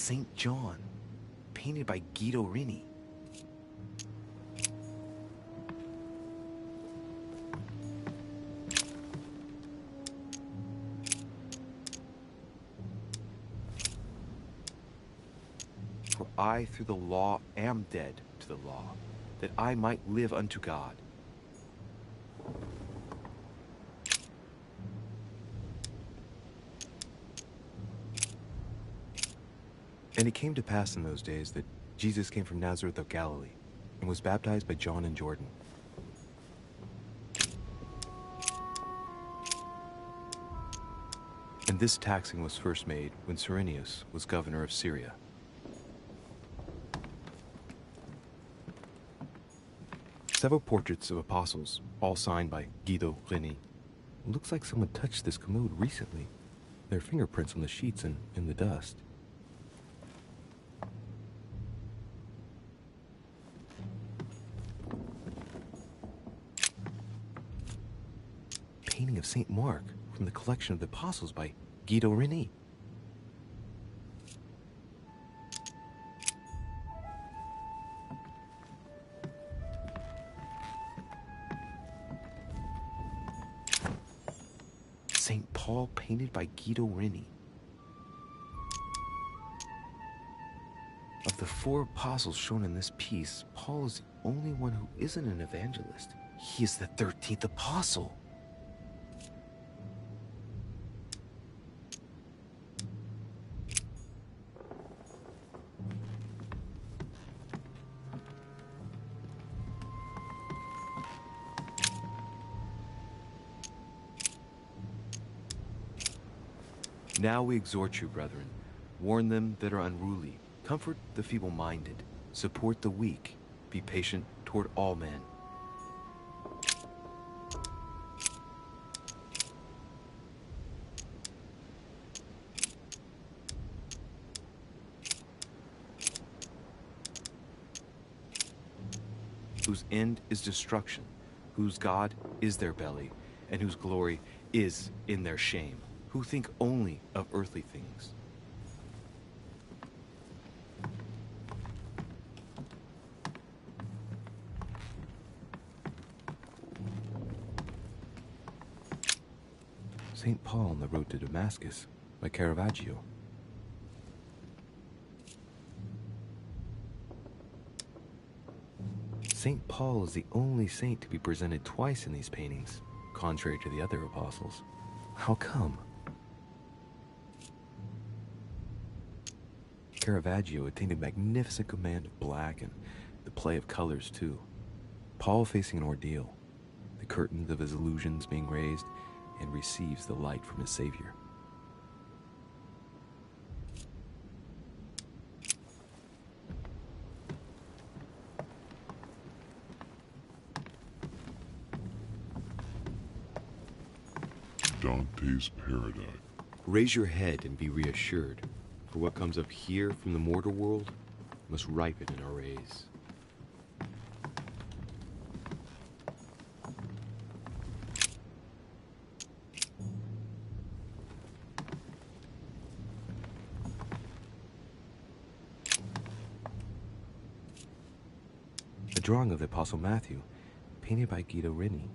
St. John, painted by Guido Rini. For I through the law am dead to the law, that I might live unto God. And it came to pass in those days that Jesus came from Nazareth of Galilee, and was baptized by John in Jordan. And this taxing was first made when Cyrenius was governor of Syria. Several portraits of apostles, all signed by Guido Rini. Looks like someone touched this commode recently. There are fingerprints on the sheets and in the dust. Painting of St. Mark from the collection of the apostles by Guido Rini. St. Paul painted by Guido Rini. Of the 4 apostles shown in this piece, Paul is the only one who isn't an evangelist. He is the 13th apostle. Now we exhort you, brethren, warn them that are unruly, comfort the feeble-minded, support the weak, be patient toward all men. Whose end is destruction, whose God is their belly, and whose glory is in their shame, who think only of earthly things. St. Paul on the road to Damascus by Caravaggio. St. Paul is the only saint to be presented twice in these paintings, contrary to the other apostles. How come? Caravaggio attained a magnificent command of black and the play of colors too. Paul facing an ordeal, the curtains of his illusions being raised, and receives the light from his Savior. Dante's Paradise. Raise your head and be reassured, for what comes up here from the mortal world must ripen in our rays. A drawing of the Apostle Matthew, painted by Guido Rini.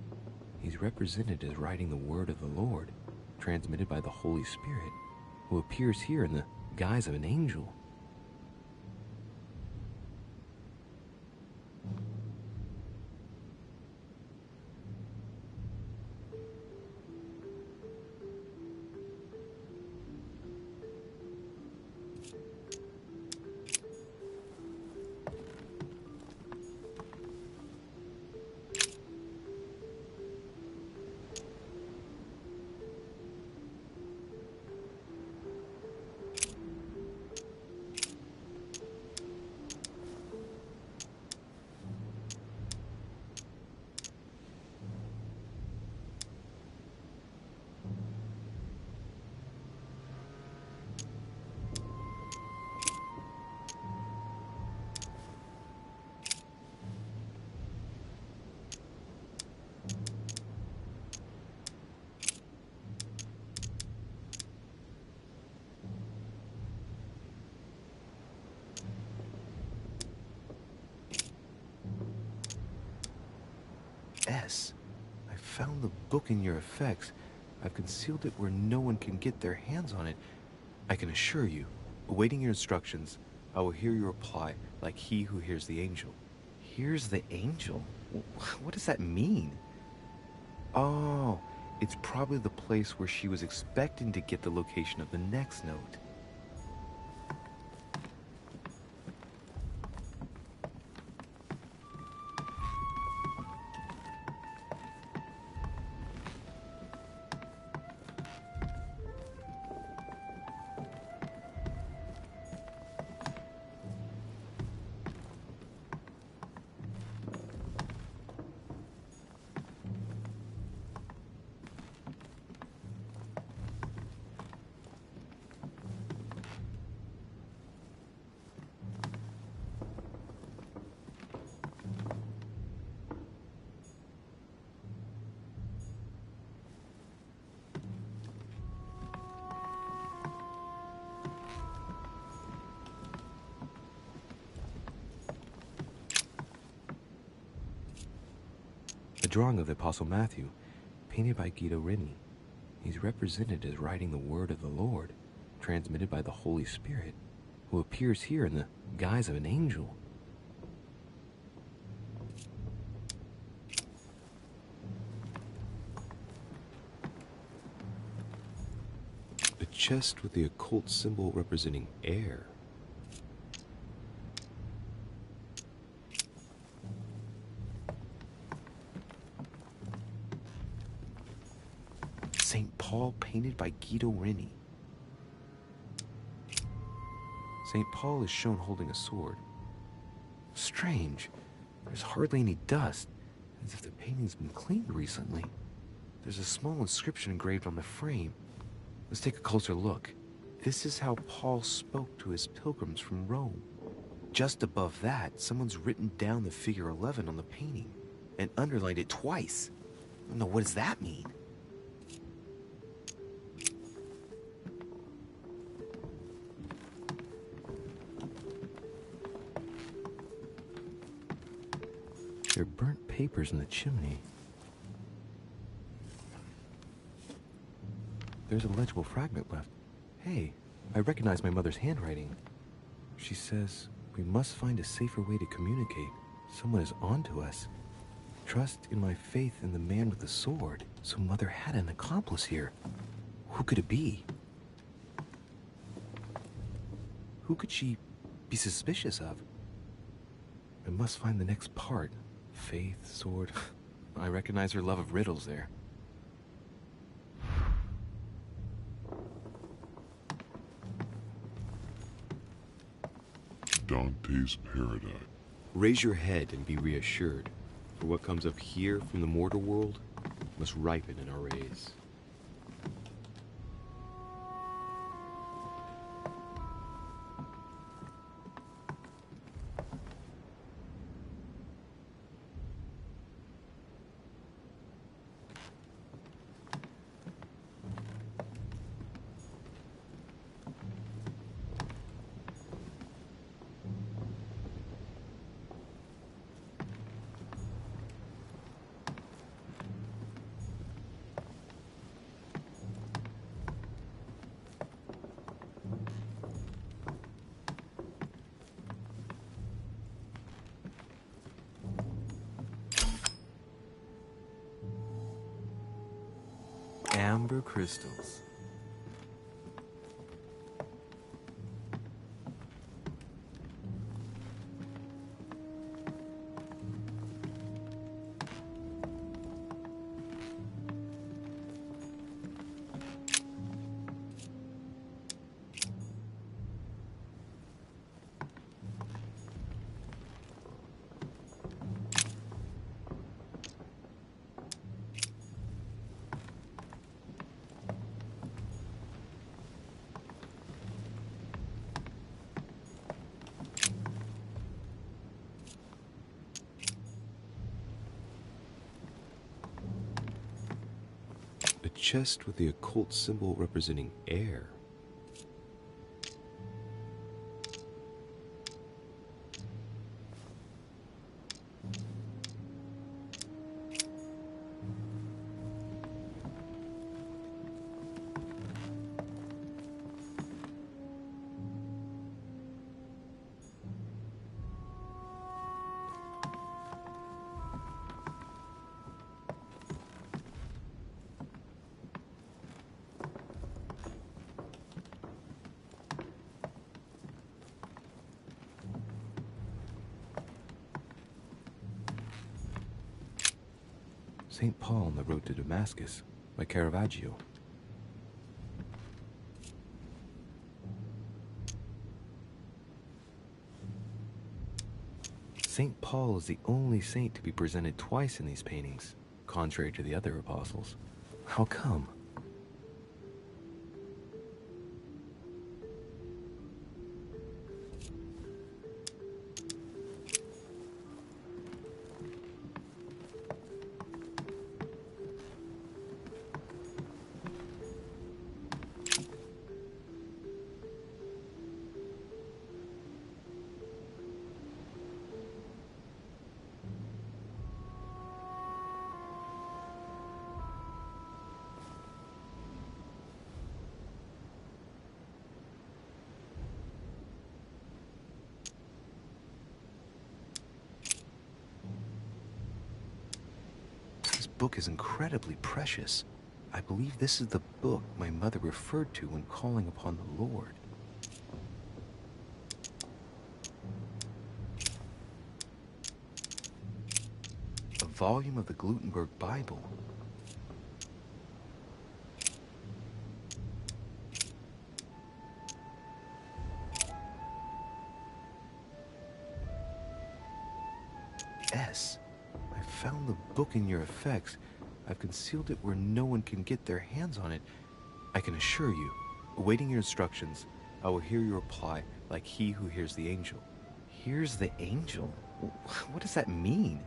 He's represented as writing the word of the Lord, transmitted by the Holy Spirit, who appears here in the guise of an angel. Yes, I found the book in your effects. I've concealed it where no one can get their hands on it. I can assure you, awaiting your instructions, I will hear your reply like he who hears the angel. Hears the angel? What does that mean? Oh, it's probably the place where she was expecting to get the location of the next note. A drawing of the Apostle Matthew, painted by Guido Reni. He's represented as writing the word of the Lord, transmitted by the Holy Spirit, who appears here in the guise of an angel. A chest with the occult symbol representing air. St. Paul painted by Guido Reni. St. Paul is shown holding a sword. Strange. There's hardly any dust, as if the painting's been cleaned recently. There's a small inscription engraved on the frame. Let's take a closer look. This is how Paul spoke to his pilgrims from Rome. Just above that, someone's written down the figure 11 on the painting and underlined it twice. No, what does that mean? There are burnt papers in the chimney. There's a legible fragment left. Hey, I recognize my mother's handwriting. She says, we must find a safer way to communicate. Someone is onto us. Trust in my faith in the man with the sword. So Mother had an accomplice here. Who could it be? Who could she be suspicious of? I must find the next part. Faith, sword. I recognize her love of riddles there. Dante's Paradise. Raise your head and be reassured, for what comes up here from the mortal world must ripen in our rays. Amber crystals. A chest with the occult symbol representing air. St. Paul on the Road to Damascus by Caravaggio. St. Paul is the only saint to be presented twice in these paintings, contrary to the other apostles. How come? This book is incredibly precious. I believe this is the book my mother referred to when calling upon the Lord. A volume of the Gutenberg Bible. S. I found the book in your effects. I've concealed it where no one can get their hands on it. I can assure you, awaiting your instructions, I will hear your reply like he who hears the angel. Hears the angel? What does that mean?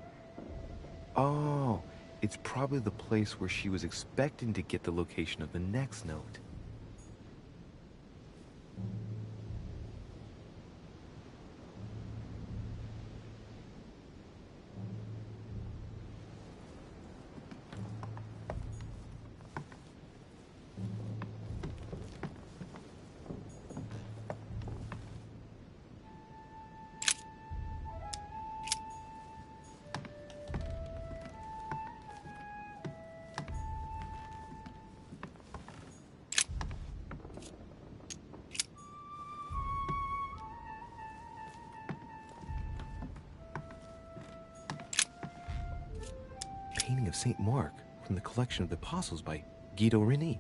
Oh, it's probably the place where she was expecting to get the location of the next note. Painting of St. Mark from the collection of the Apostles by Guido Reni.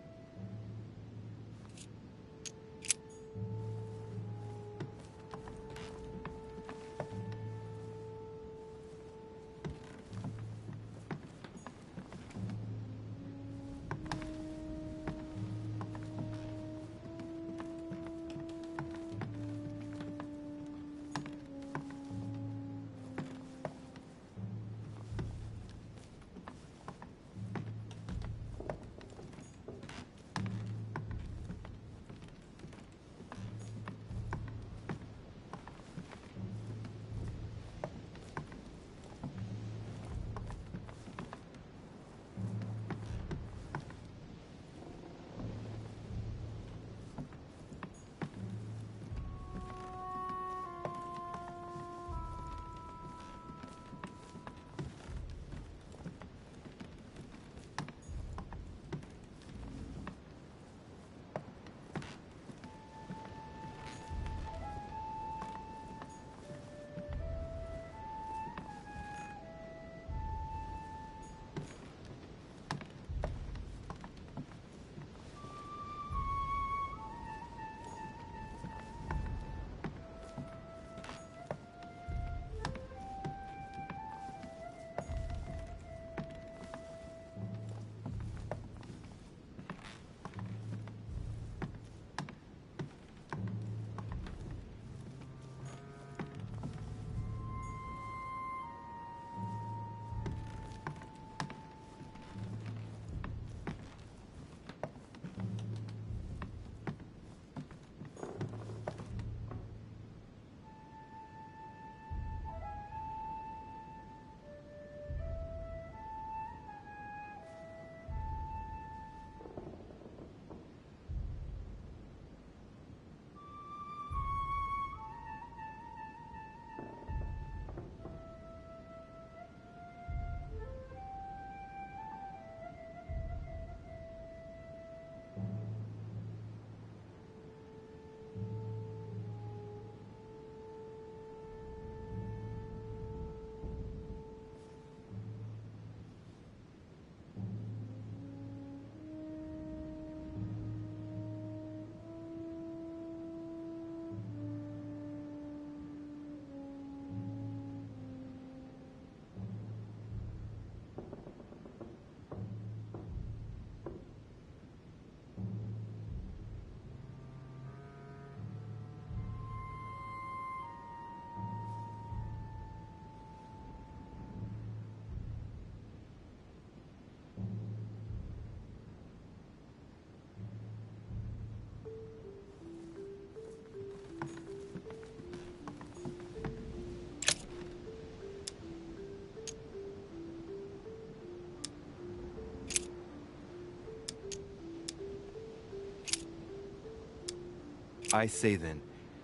I say then,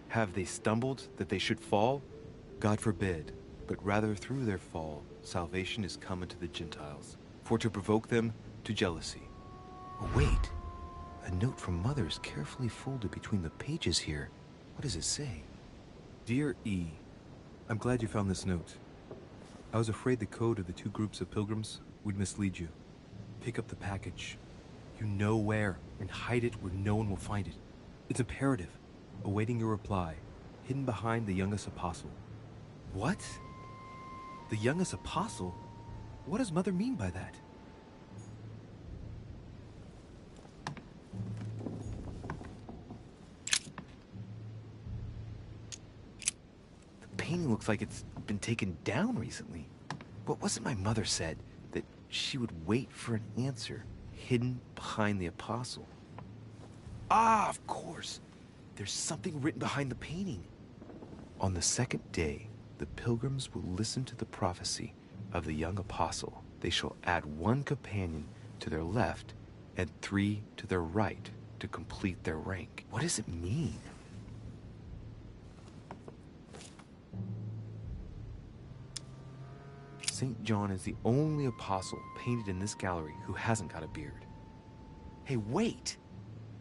have they stumbled that they should fall? God forbid, but rather through their fall, salvation is come unto the Gentiles, for to provoke them to jealousy. Oh, wait. A note from Mother is carefully folded between the pages here. What does it say? Dear E, I'm glad you found this note. I was afraid the code of the two groups of pilgrims would mislead you. Pick up the package. You know where, and hide it where no one will find it. It's imperative. Awaiting your reply, hidden behind the youngest apostle. What? The youngest apostle? What does Mother mean by that? The painting looks like it's been taken down recently. But wasn't my mother said that she would wait for an answer hidden behind the apostle? Ah, of course. There's something written behind the painting. On the second day, the pilgrims will listen to the prophecy of the young apostle. They shall add one companion to their left and 3 to their right to complete their rank. What does it mean? St. John is the only apostle painted in this gallery who hasn't got a beard. Hey, wait!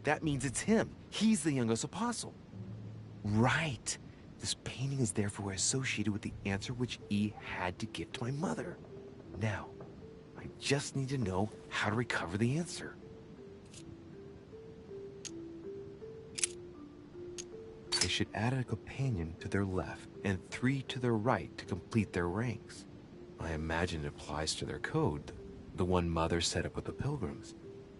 That means it's him. He's the youngest apostle. Right. This painting is therefore associated with the answer which E had to give to my mother. Now, I just need to know how to recover the answer. They should add a companion to their left and 3 to their right to complete their ranks. I imagine it applies to their code, the one Mother set up with the pilgrims.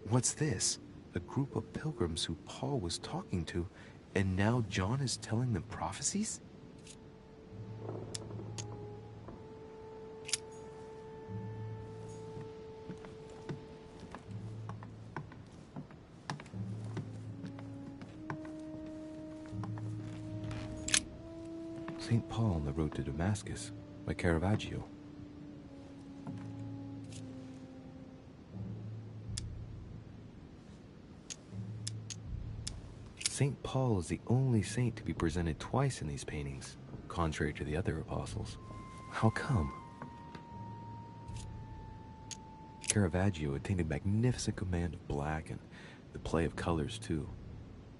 What's this? A group of pilgrims who Paul was talking to, and now John is telling them prophecies? St. Paul on the Road to Damascus by Caravaggio. St. Paul is the only saint to be presented twice in these paintings, contrary to the other apostles. How come? Caravaggio attained a magnificent command of black and the play of colors too.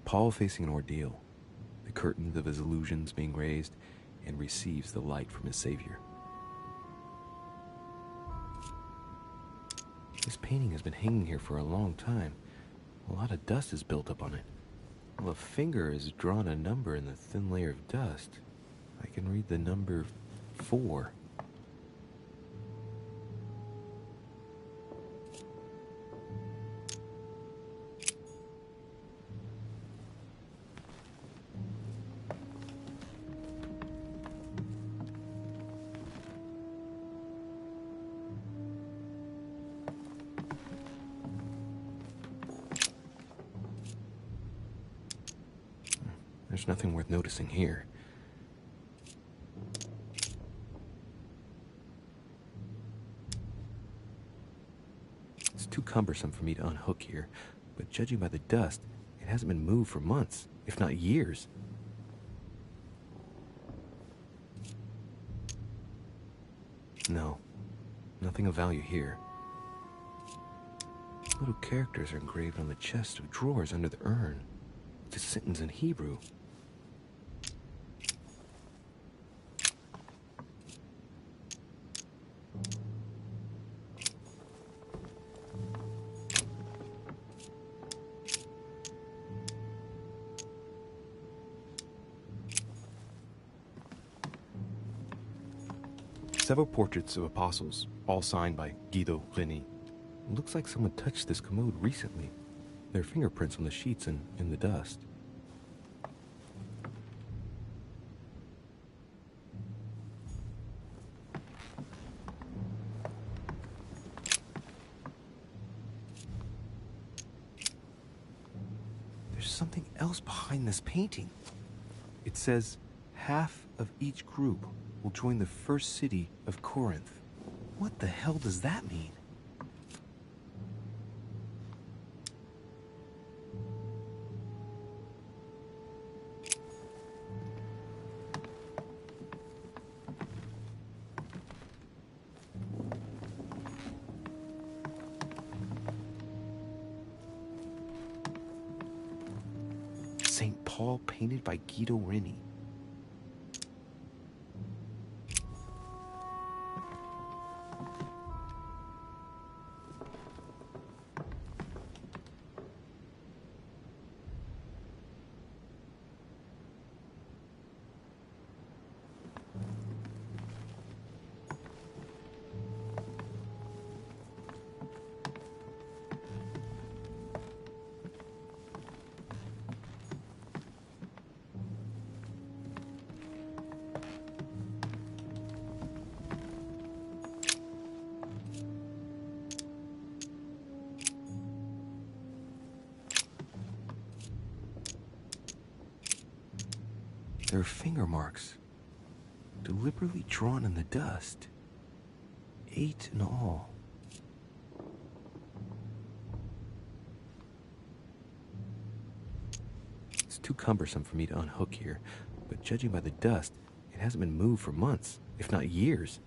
Paul facing an ordeal, the curtains of his illusions being raised, and receives the light from his Savior. This painting has been hanging here for a long time. A lot of dust is built up on it. Well, a finger has drawn a number in the thin layer of dust. I can read the number 4. There's nothing worth noticing here. It's too cumbersome for me to unhook here, but judging by the dust, it hasn't been moved for months, if not years. No, nothing of value here. Little characters are engraved on the chest of drawers under the urn. It's a sentence in Hebrew. Several portraits of apostles, all signed by Guido Reni. Looks like someone touched this commode recently. There are fingerprints on the sheets and in the dust. There's something else behind this painting. It says, half of each group will join the first city of Corinth. What the hell does that mean? Paul painted by Guido Reni. There are finger marks, deliberately drawn in the dust. 8 in all. It's too cumbersome for me to unhook here, but judging by the dust, it hasn't been moved for months, if not years.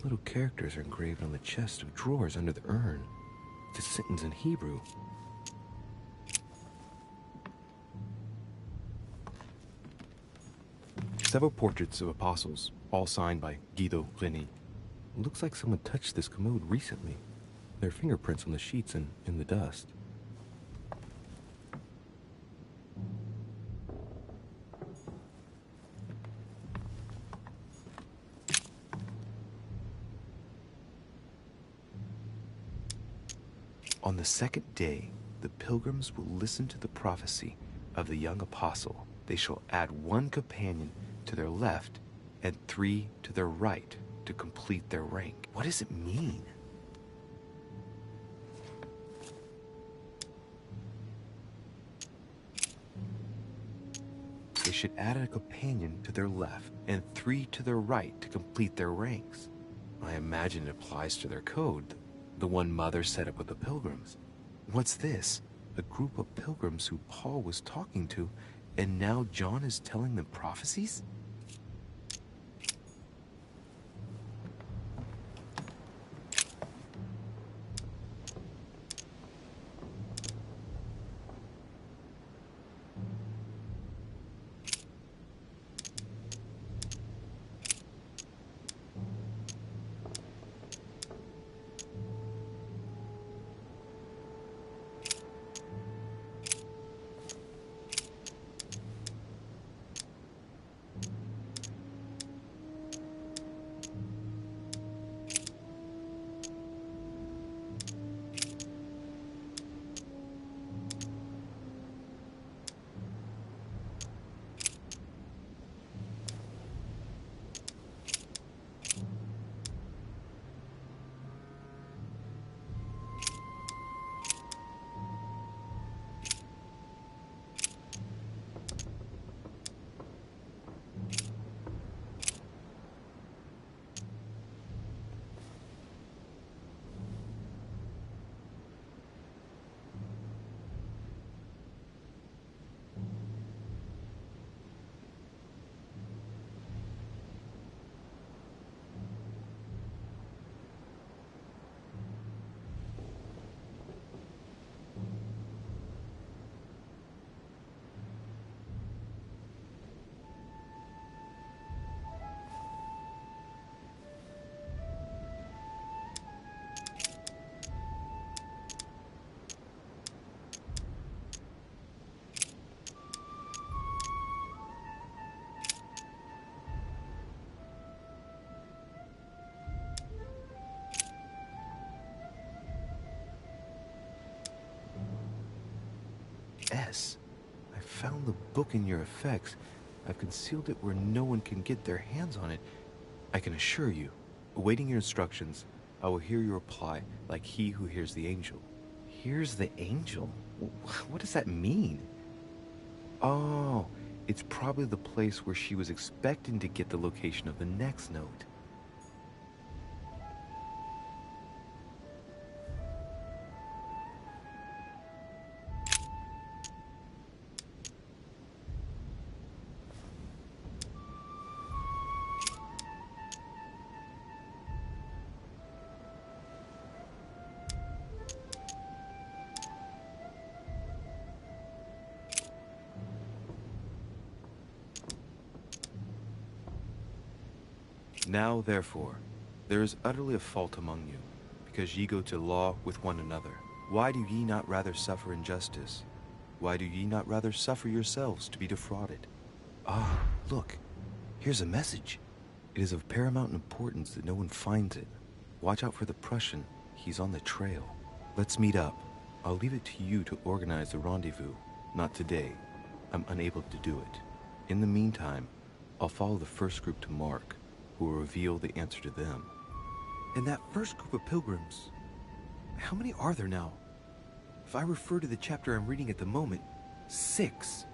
Little characters are engraved on the chest of drawers under the urn. It's a sentence in Hebrew. Several portraits of apostles, all signed by Guido Reni. It looks like someone touched this commode recently. There are fingerprints on the sheets and in the dust. On the second day, the pilgrims will listen to the prophecy of the young apostle. They shall add 1 companion to their left and 3 to their right to complete their rank. What does it mean? They should add a companion to their left and 3 to their right to complete their ranks. I imagine it applies to their code, the one Mother set up with the pilgrims. What's this? A group of pilgrims who Paul was talking to, and now John is telling them prophecies? S. I found the book in your effects. I've concealed it where no one can get their hands on it. I can assure you, awaiting your instructions, I will hear your reply like he who hears the angel. Hears the angel? What does that mean? Oh, it's probably the place where she was expecting to get the location of the next note. Now, therefore, there is utterly a fault among you, because ye go to law with one another. Why do ye not rather suffer injustice? Why do ye not rather suffer yourselves to be defrauded? Ah, look, here's a message. It is of paramount importance that no one finds it. Watch out for the Prussian. He's on the trail. Let's meet up. I'll leave it to you to organize the rendezvous. Not today. I'm unable to do it. In the meantime, I'll follow the first group to Mark, who will reveal the answer to them. And that first group of pilgrims, how many are there now? If I refer to the chapter I'm reading at the moment, 6.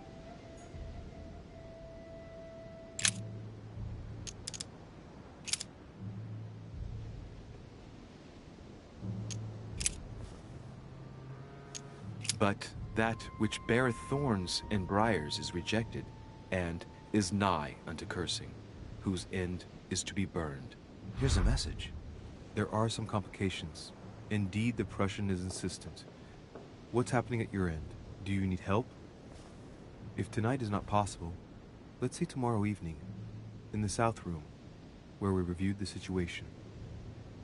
But that which beareth thorns and briars is rejected, and is nigh unto cursing, whose end is to be burned. Here's a message. There are some complications. Indeed, the Prussian is insistent. What's happening at your end? Do you need help? If tonight is not possible, let's see tomorrow evening, in the South Room, where we reviewed the situation.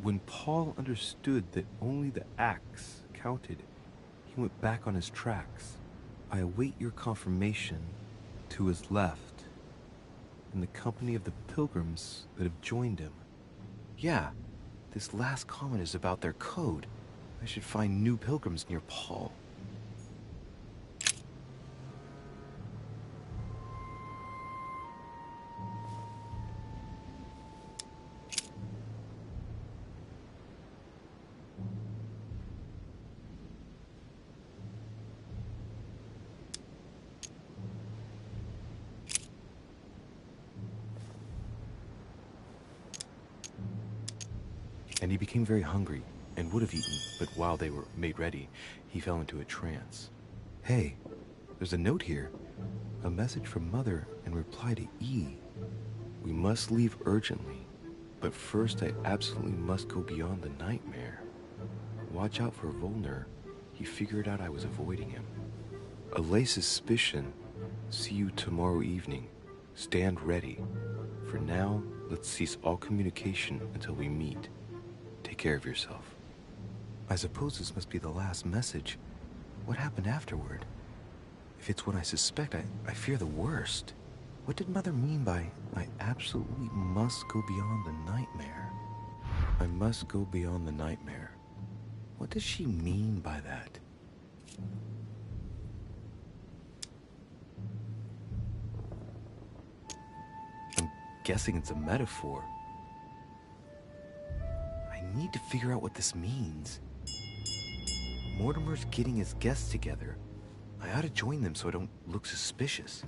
When Paul understood that only the axe counted, he went back on his tracks. I await your confirmation to his left, in the company of the pilgrims that have joined him. Yeah, this last comment is about their code. I should find new pilgrims near Paul. And he became very hungry, and would have eaten, but while they were made ready, he fell into a trance. Hey, there's a note here. A message from Mother in reply to E. We must leave urgently, but first I absolutely must go beyond the nightmare. Watch out for Volner. He figured out I was avoiding him. Allay suspicion. See you tomorrow evening. Stand ready. For now, let's cease all communication until we meet. Take care of yourself. I suppose this must be the last message. What happened afterward? If it's what I suspect, I fear the worst. What did Mother mean by, I absolutely must go beyond the nightmare? I must go beyond the nightmare. What does she mean by that? I'm guessing it's a metaphor. I need to figure out what this means. Mortimer's getting his guests together. I ought to join them so I don't look suspicious.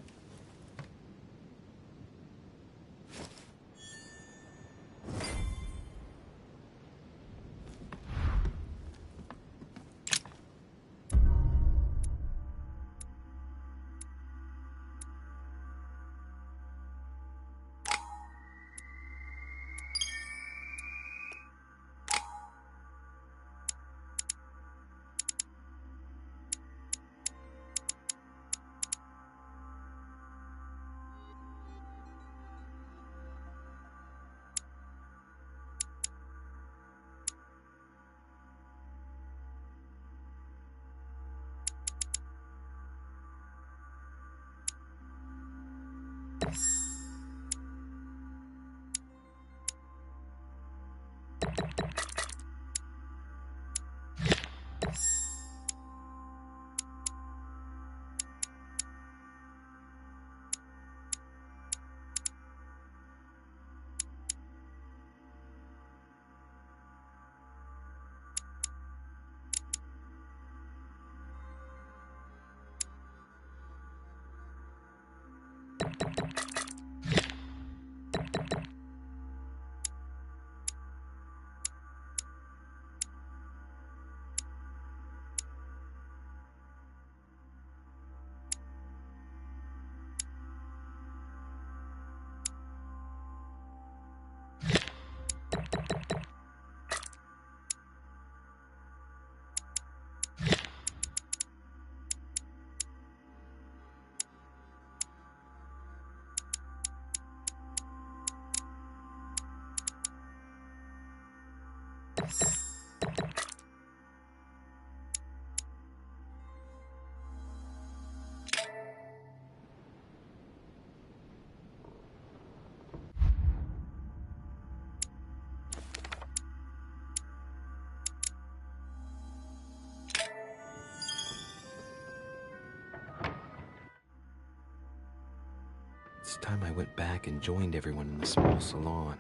It's time I went back and joined everyone in the small salon.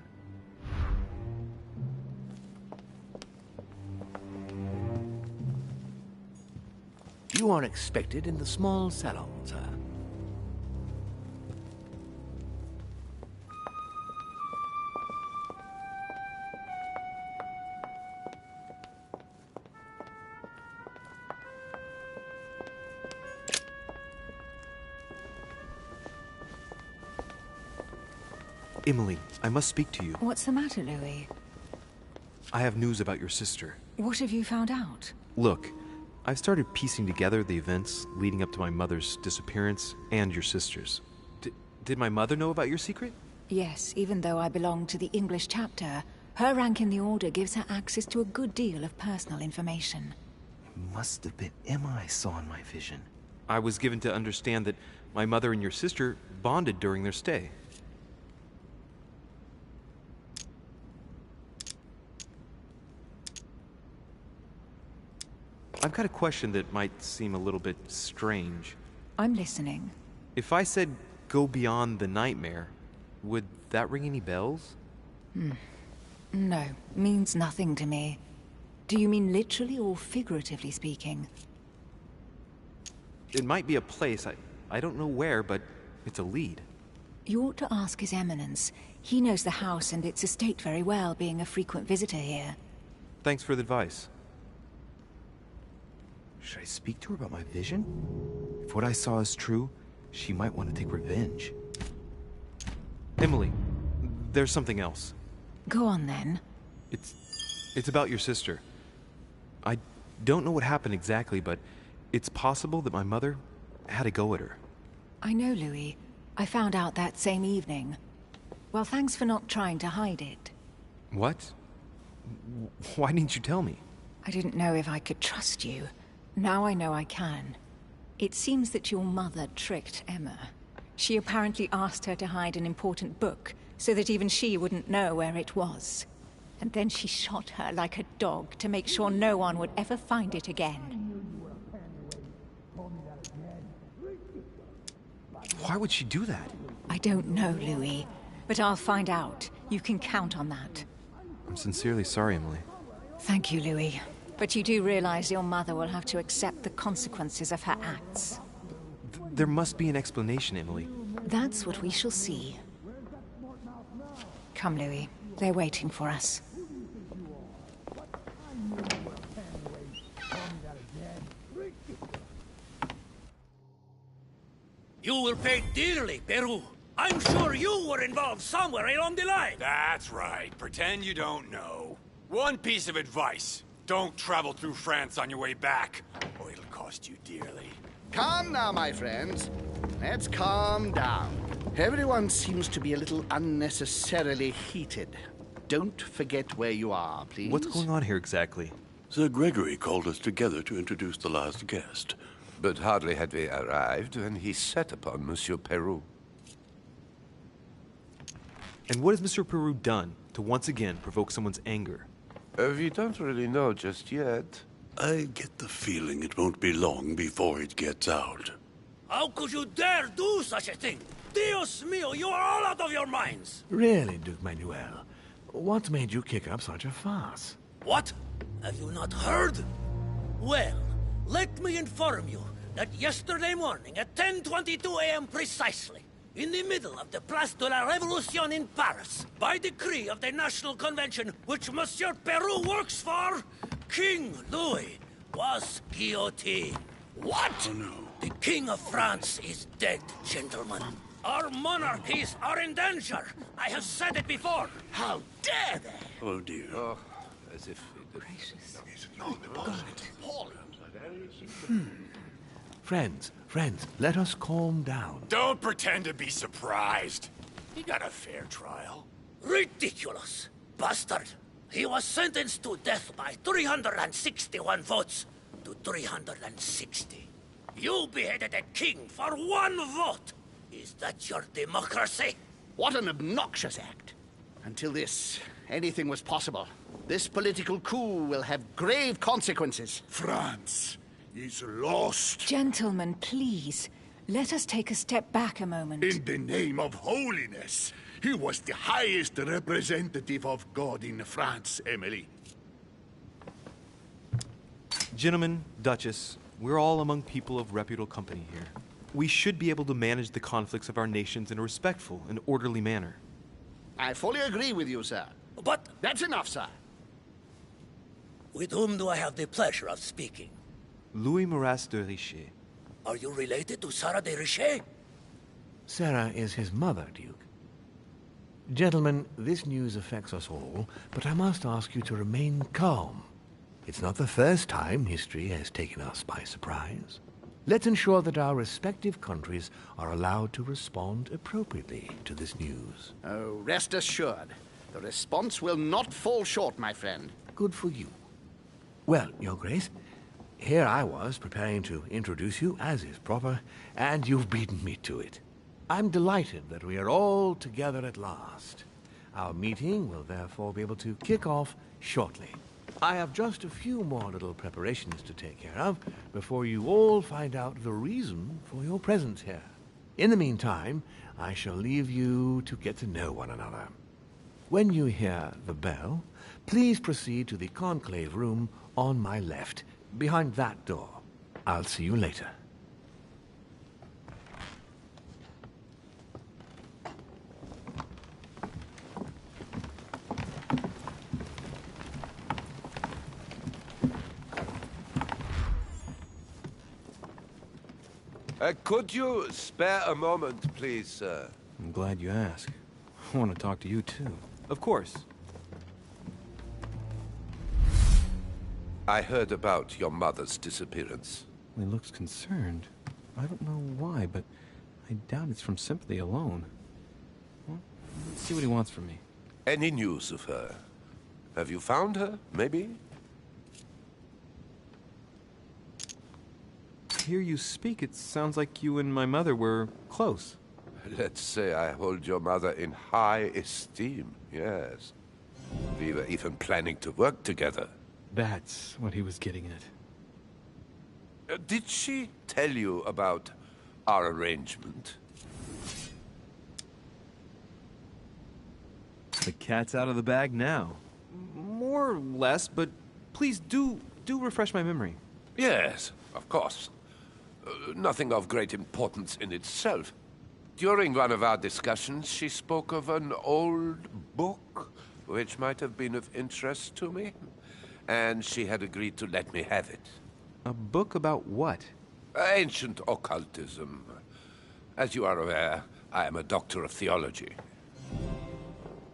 You are expected in the small salon, sir. Emily, I must speak to you. What's the matter, Louis? I have news about your sister. What have you found out? Look, I've started piecing together the events leading up to my mother's disappearance and your sister's. Did my mother know about your secret? Yes, even though I belong to the English chapter, her rank in the Order gives her access to a good deal of personal information. It must have been Emma I saw in my vision. I was given to understand that my mother and your sister bonded during their stay. I've got a question that might seem a little bit strange. I'm listening. If I said go beyond the nightmare, would that ring any bells? No, means nothing to me. Do you mean literally or figuratively speaking? It might be a place, I don't know where, but it's a lead. You ought to ask His Eminence. He knows the house and its estate very well, being a frequent visitor here. Thanks for the advice. Should I speak to her about my vision? If what I saw is true, she might want to take revenge. Emily, there's something else. Go on then. It's about your sister. I don't know what happened exactly, but it's possible that my mother had a go at her. I know, Louis. I found out that same evening. Well, thanks for not trying to hide it. What? Why didn't you tell me? I didn't know if I could trust you. Now I know I can. It seems that your mother tricked Emma. She apparently asked her to hide an important book, so that even she wouldn't know where it was. And then she shot her like a dog to make sure no one would ever find it again. Why would she do that? I don't know, Louis, but I'll find out. You can count on that. I'm sincerely sorry, Emily. Thank you, Louis. But you do realize your mother will have to accept the consequences of her acts. There must be an explanation, Emily. That's what we shall see. Come, Louis. They're waiting for us. You will pay dearly, Peru. I'm sure you were involved somewhere along the line. That's right. Pretend you don't know. One piece of advice. Don't travel through France on your way back, or it'll cost you dearly. Calm now, my friends. Let's calm down. Everyone seems to be a little unnecessarily heated. Don't forget where you are, please. What's going on here exactly? Sir Gregory called us together to introduce the last guest. But hardly had we arrived when he set upon Monsieur Peru. And what has Monsieur Peru done to once again provoke someone's anger? We don't really know just yet. I get the feeling it won't be long before it gets out. How could you dare do such a thing? Dios mío, you are all out of your minds! Really, Duke Manuel? What made you kick up such a fuss? What? Have you not heard? Well, let me inform you that yesterday morning at 10:22 a.m. precisely, in the middle of the Place de la Révolution in Paris, by decree of the National Convention which Monsieur Peru works for, King Louis was guillotined. What? Oh, no. The King of France is dead, gentlemen. Our monarchies are in danger. I have said it before. How dare they? Oh, dear. Oh, as if it... Gracious. Friends, let us calm down. Don't pretend to be surprised. He got a fair trial. Ridiculous! Bastard! He was sentenced to death by 361 votes to 360. You beheaded a king for one vote! Is that your democracy? What an obnoxious act. Until this, anything was possible. This political coup will have grave consequences. France is lost. Gentlemen, please. Let us take a step back a moment. In the name of holiness. He was the highest representative of God in France, Emily. Gentlemen, Duchess, we're all among people of reputable company here. We should be able to manage the conflicts of our nations in a respectful and orderly manner. I fully agree with you, sir. But That's enough, sir. with whom do I have the pleasure of speaking? Louis Maras de Richet. Are you related to Sarah de Richet? Sarah is his mother, Duke. Gentlemen, this news affects us all, but I must ask you to remain calm. It's not the first time history has taken us by surprise. Let's ensure that our respective countries are allowed to respond appropriately to this news. Oh, rest assured. The response will not fall short, my friend. Good for you. Well, Your Grace, here I was preparing to introduce you, as is proper, and you've beaten me to it. I'm delighted that we are all together at last. Our meeting will therefore be able to kick off shortly. I have just a few more little preparations to take care of before you all find out the reason for your presence here. In the meantime, I shall leave you to get to know one another. When you hear the bell, please proceed to the conclave room on my left, behind that door. I'll see you later. Could you spare a moment, please, sir? I'm glad you asked. I want to talk to you, too. Of course. I heard about your mother's disappearance. He looks concerned. I don't know why, but I doubt it's from sympathy alone. Well, let's see what he wants from me. Any news of her? Have you found her, maybe? Hear you speak, it sounds like you and my mother were close. Let's say I hold your mother in high esteem, yes. We were even planning to work together. That's what he was getting at. Did she tell you about our arrangement? The cat's out of the bag now. More or less, but please do refresh my memory. Yes, of course. Nothing of great importance in itself. During one of our discussions, she spoke of an old book, which might have been of interest to me, and she had agreed to let me have it. A book about what? Ancient occultism. As you are aware, I am a doctor of theology.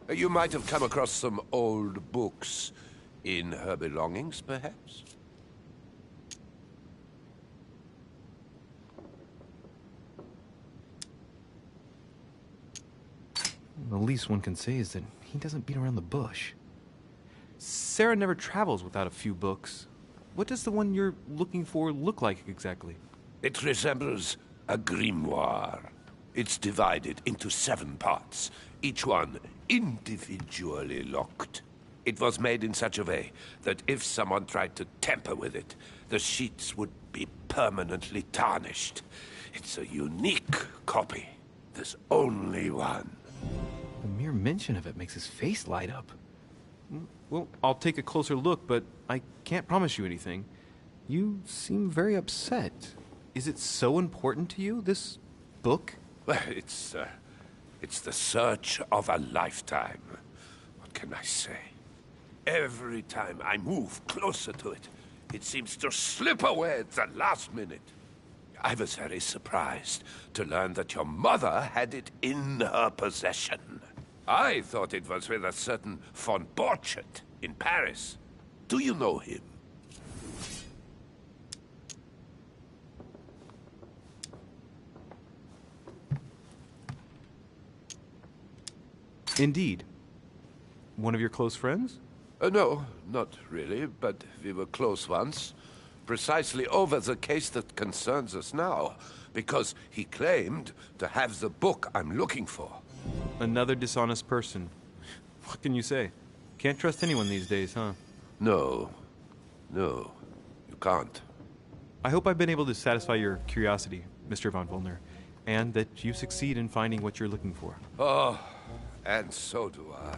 You might have come across some old books in her belongings, perhaps? The least one can say is that he doesn't beat around the bush. Sarah never travels without a few books. What does the one you're looking for look like exactly? It resembles a grimoire. It's divided into 7 parts, each one individually locked. It was made in such a way that if someone tried to tamper with it, the sheets would be permanently tarnished. It's a unique copy. There's only one. The mere mention of it makes his face light up. Well, I'll take a closer look, but I can't promise you anything. You seem very upset. Is it so important to you, this book? Well, it's the search of a lifetime. What can I say? Every time I move closer to it, it seems to slip away at the last minute. I was very surprised to learn that your mother had it in her possession. I thought it was with a certain von Borchardt in Paris. Do you know him? Indeed. One of your close friends? No, not really, but we were close once. Precisely over the case that concerns us now, because he claimed to have the book I'm looking for. Another dishonest person. What can you say? Can't trust anyone these days, huh? No, you can't. I hope I've been able to satisfy your curiosity, Mr. von Volner, and that you succeed in finding what you're looking for. Oh, and so do I.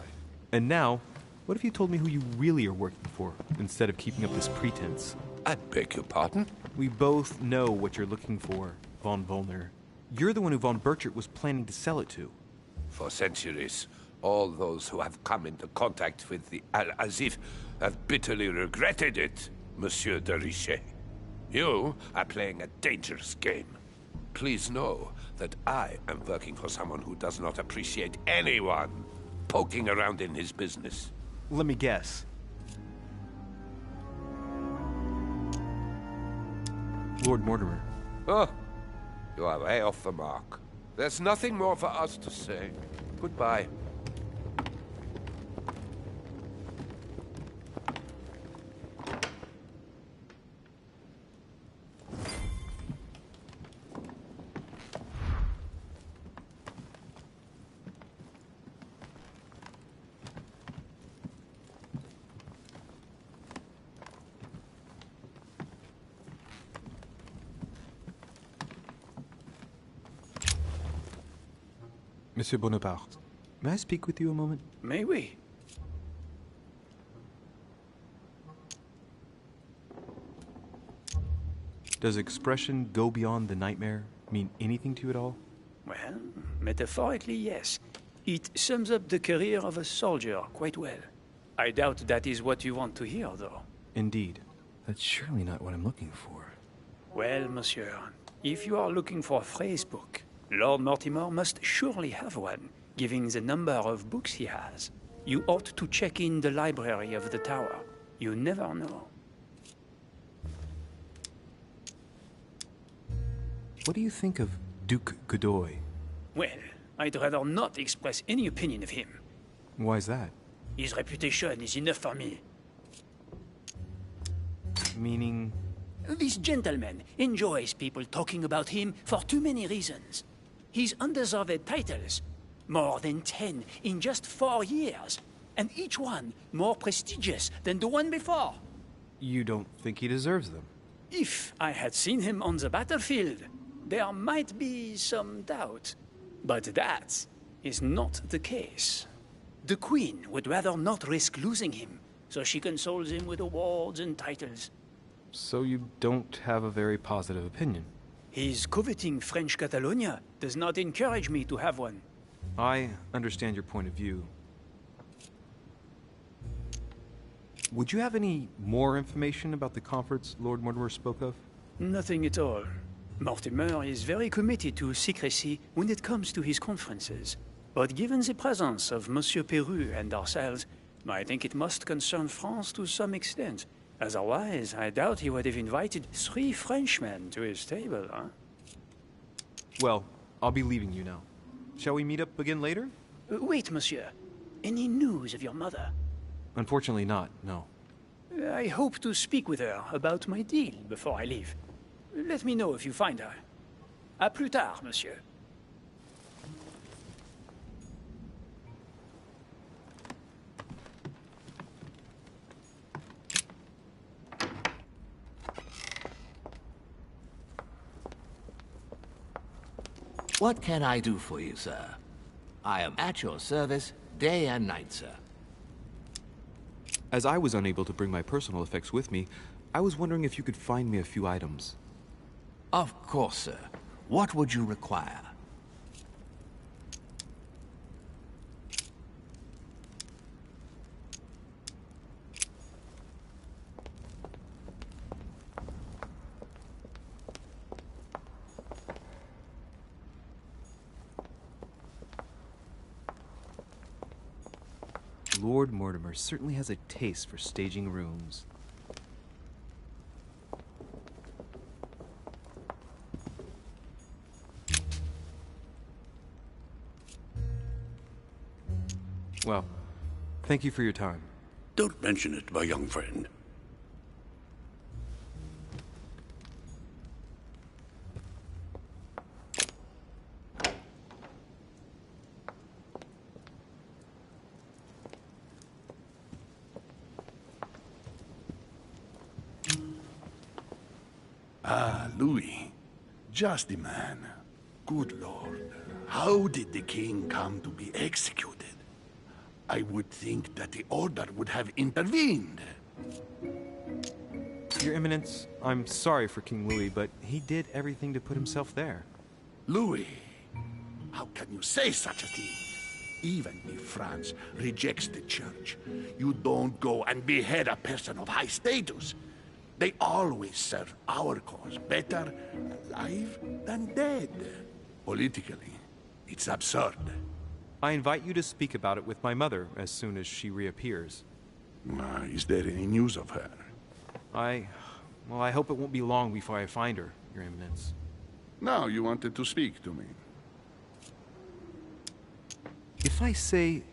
And now, what if you told me who you really are working for, instead of keeping up this pretense? I beg your pardon? We both know what you're looking for, von Volner. You're the one who von Burchert was planning to sell it to. For centuries, all those who have come into contact with the Al-Azif have bitterly regretted it, Monsieur de Richet. You are playing a dangerous game. Please know that I am working for someone who does not appreciate anyone poking around in his business. Let me guess. Lord Mortimer. Oh, you are way off the mark. There's nothing more for us to say. Goodbye. Monsieur Bonaparte, may I speak with you a moment? May we? Does expression "go beyond the nightmare" mean anything to you at all? Well, metaphorically, yes. It sums up the career of a soldier quite well. I doubt that is what you want to hear, though. Indeed. That's surely not what I'm looking for. Well, monsieur, if you are looking for a phrase book, Lord Mortimer must surely have one, given the number of books he has. You ought to check in the library of the tower. You never know. What do you think of Duke Godoy? Well, I'd rather not express any opinion of him. Why is that? His reputation is enough for me. Meaning? This gentleman enjoys people talking about him for too many reasons. His undeserved titles, more than 10 in just 4 years, and each one more prestigious than the one before. You don't think he deserves them? If I had seen him on the battlefield, there might be some doubt. But that is not the case. The Queen would rather not risk losing him, so she consoles him with awards and titles. So you don't have a very positive opinion? His coveting French Catalonia does not encourage me to have one. I understand your point of view. Would you have any more information about the conference Lord Mortimer spoke of? Nothing at all. Mortimer is very committed to secrecy when it comes to his conferences. But given the presence of Monsieur Peru and ourselves, I think it must concern France to some extent. Otherwise, I doubt he would have invited 3 Frenchmen to his table, huh? Well, I'll be leaving you now. Shall we meet up again later? Wait, monsieur. Any news of your mother? Unfortunately not, no. I hope to speak with her about my deal before I leave. Let me know if you find her. À plus tard, monsieur. What can I do for you, sir? I am at your service day and night, sir. As I was unable to bring my personal effects with me, I was wondering if you could find me a few items. Of course, sir. What would you require? Lord Mortimer certainly has a taste for staging rooms. Well, thank you for your time. Don't mention it, my young friend. Ah, Louis. Just the man. Good Lord. How did the king come to be executed? I would think that the Order would have intervened. Your Eminence, I'm sorry for King Louis, but he did everything to put himself there. Louis, how can you say such a thing? Even if France rejects the church, you don't go and behead a person of high status. They always serve our cause better alive than dead. Politically, it's absurd. I invite you to speak about it with my mother as soon as she reappears. Is there any news of her? Well, I hope it won't be long before I find her, Your Eminence. Now you wanted to speak to me. If I say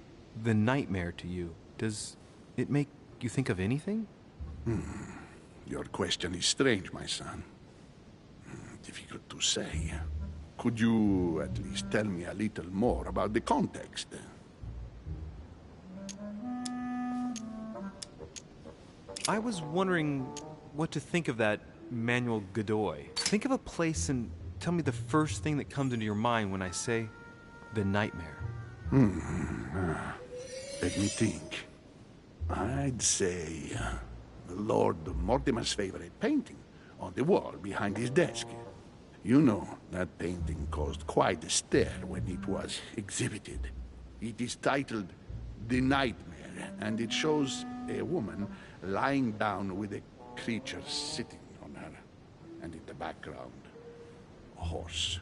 the nightmare to you, does it make you think of anything? Your question is strange, my son. Difficult to say. Could you at least tell me a little more about the context? I was wondering what to think of that Manuel Godoy. Think of a place and tell me the first thing that comes into your mind when I say the nightmare. Let me think. I'd say Lord Mortimer's favorite painting on the wall behind his desk. You know, that painting caused quite a stir when it was exhibited. It is titled The Nightmare, and it shows a woman lying down with a creature sitting on her, and in the background, a horse.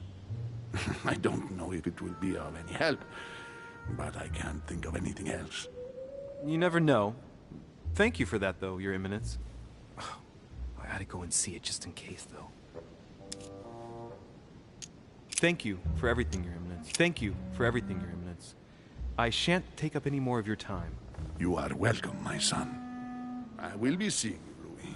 I don't know if it will be of any help, but I can't think of anything else. You never know. Thank you for that, though, Your Eminence. I gotta go and see it just in case, though. Thank you for everything, Your Eminence. Thank you for everything, Your Eminence. I shan't take up any more of your time. You are welcome, my son. I will be seeing you, Louis.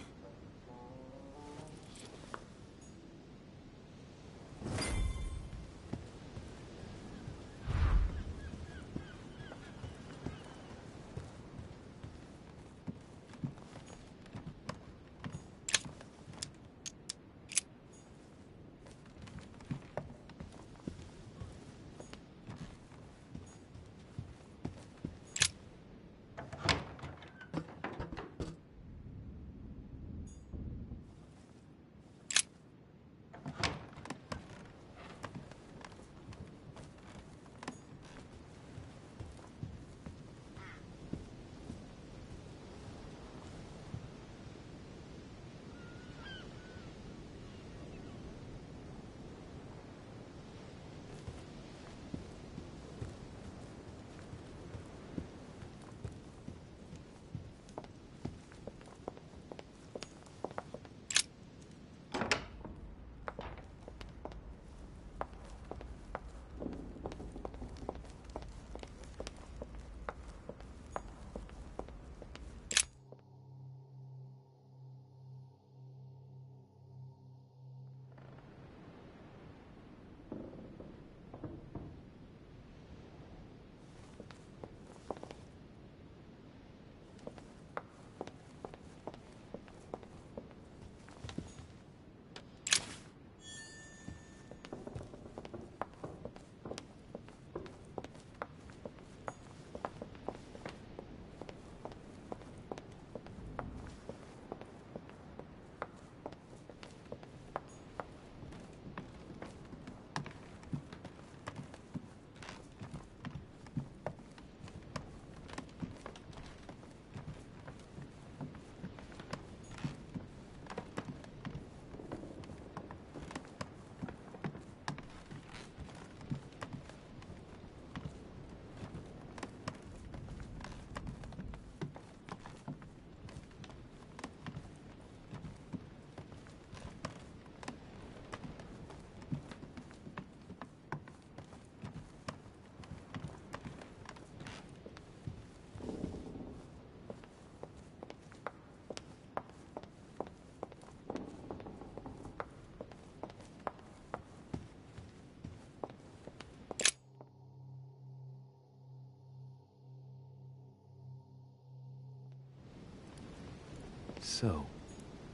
So,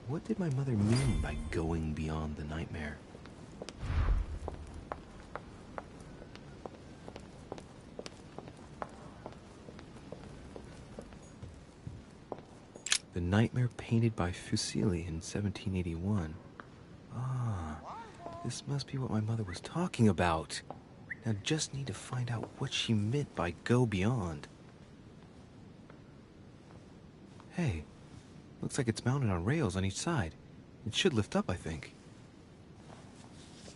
what did my mother mean by going beyond the nightmare? The nightmare painted by Fuseli in 1781. Ah, this must be what my mother was talking about. Now just need to find out what she meant by go beyond. Hey, looks like it's mounted on rails on each side. It should lift up, I think.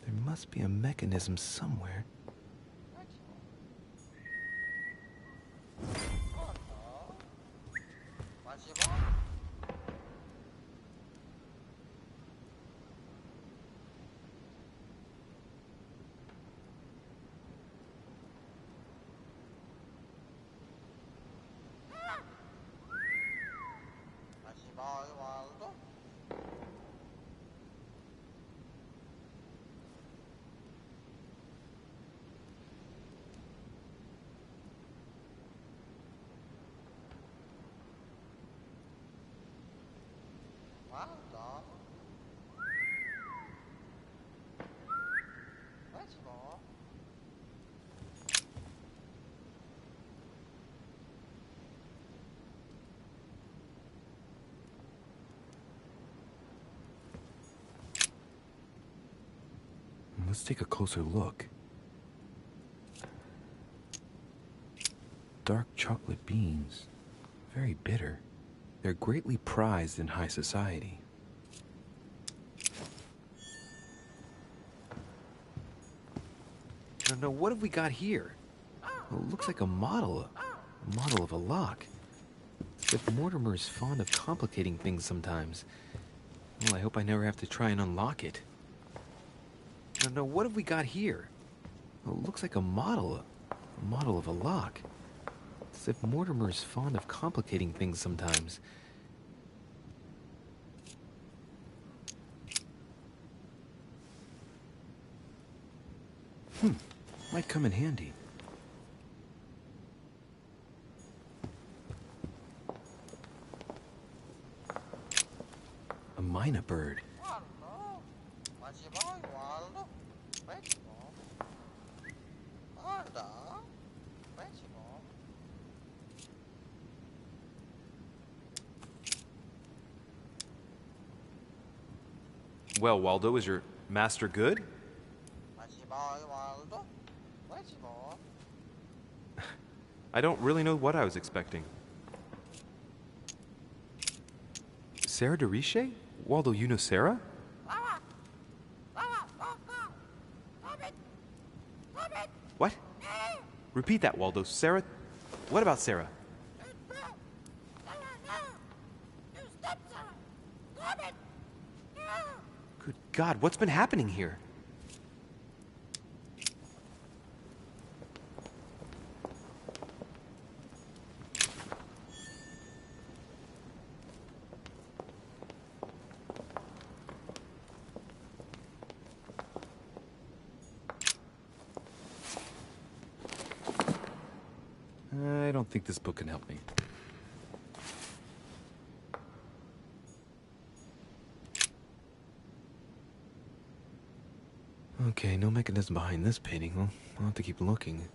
There must be a mechanism somewhere. Let's take a closer look. Dark chocolate beans. Very bitter. They're greatly prized in high society. Now, what have we got here? Well, it looks like a model of a lock. If Mortimer is fond of complicating things sometimes. Well, I hope I never have to try and unlock it. Now, what have we got here? Well, it looks like a model of a lock. As if Mortimer is fond of complicating things sometimes. Might come in handy. A myna bird. Well, Waldo, is your master good? I don't really know what I was expecting. Sarah DeRiche? Waldo, you know Sarah? What? Repeat that, Waldo. Sarah? What about Sarah? Good God, what's been happening here? I don't think this book can help me. Okay, no mechanism behind this painting. Well, I'll have to keep looking.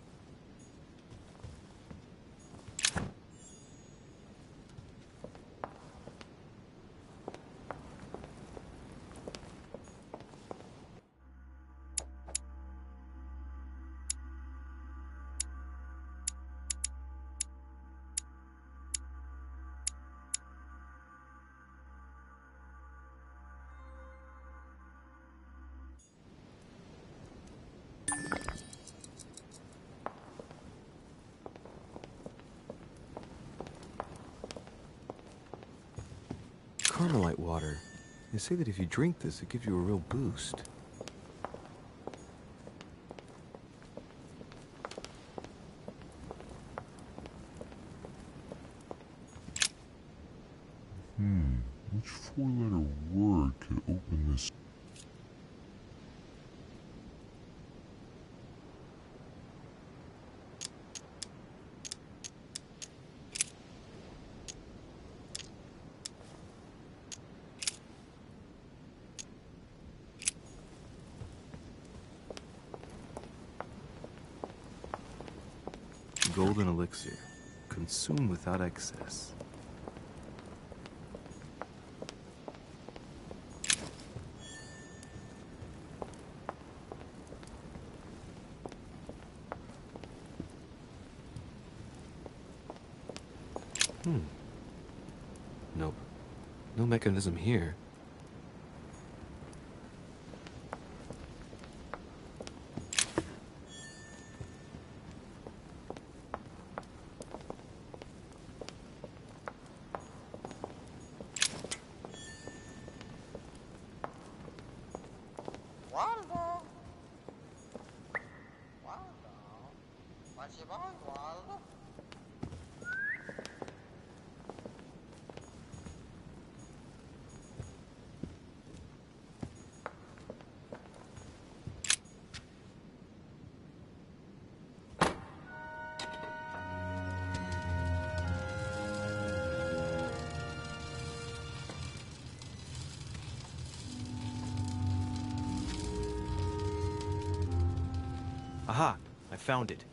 Carmelite water. They say that if you drink this, it gives you a real boost. Which four-letter word could open this? golden elixir. Consume without excess. Nope. No mechanism here. Waldo! Waldo! What you want, Waldo? Aha! I found it.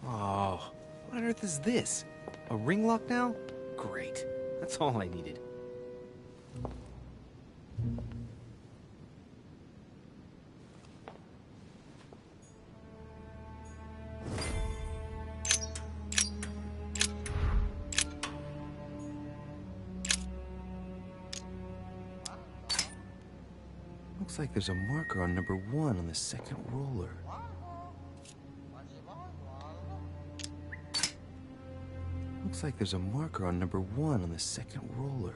Oh, what on earth is this? A ring lock now? Great. That's all I needed. Looks like there's a marker on number 1 on the second roller. Looks like there's a marker on number 1 on the second roller.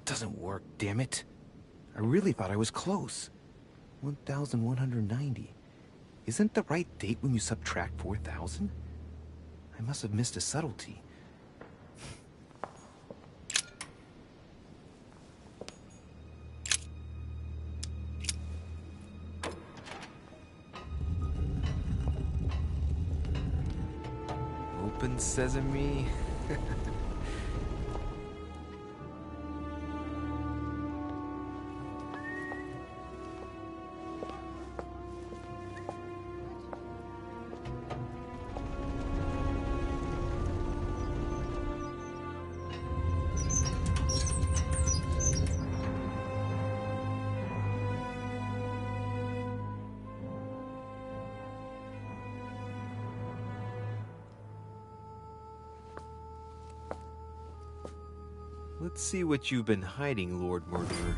Doesn't work, damn it. I really thought I was close. 1,190. Isn't the right date when you subtract 4,000? I must have missed a subtlety. Open sesame. Let's see what you've been hiding, Lord Murderer.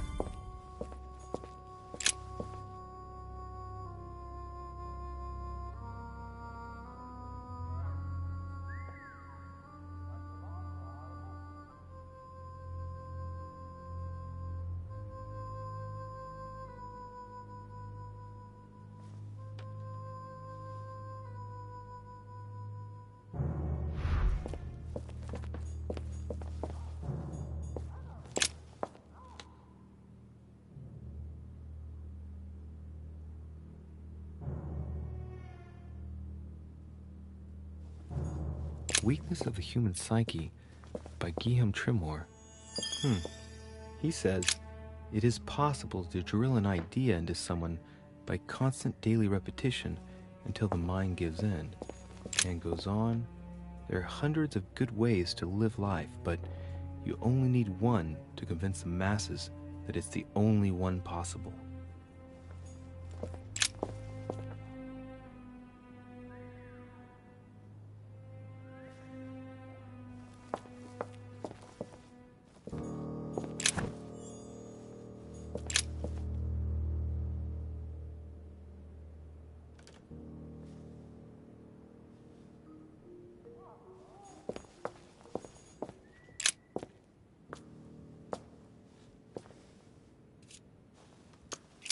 Weakness of the Human Psyche by Guillaume Tremor. He says, it is possible to drill an idea into someone by constant daily repetition until the mind gives in. And goes on, there are hundreds of good ways to live life, but you only need one to convince the masses that it's the only one possible.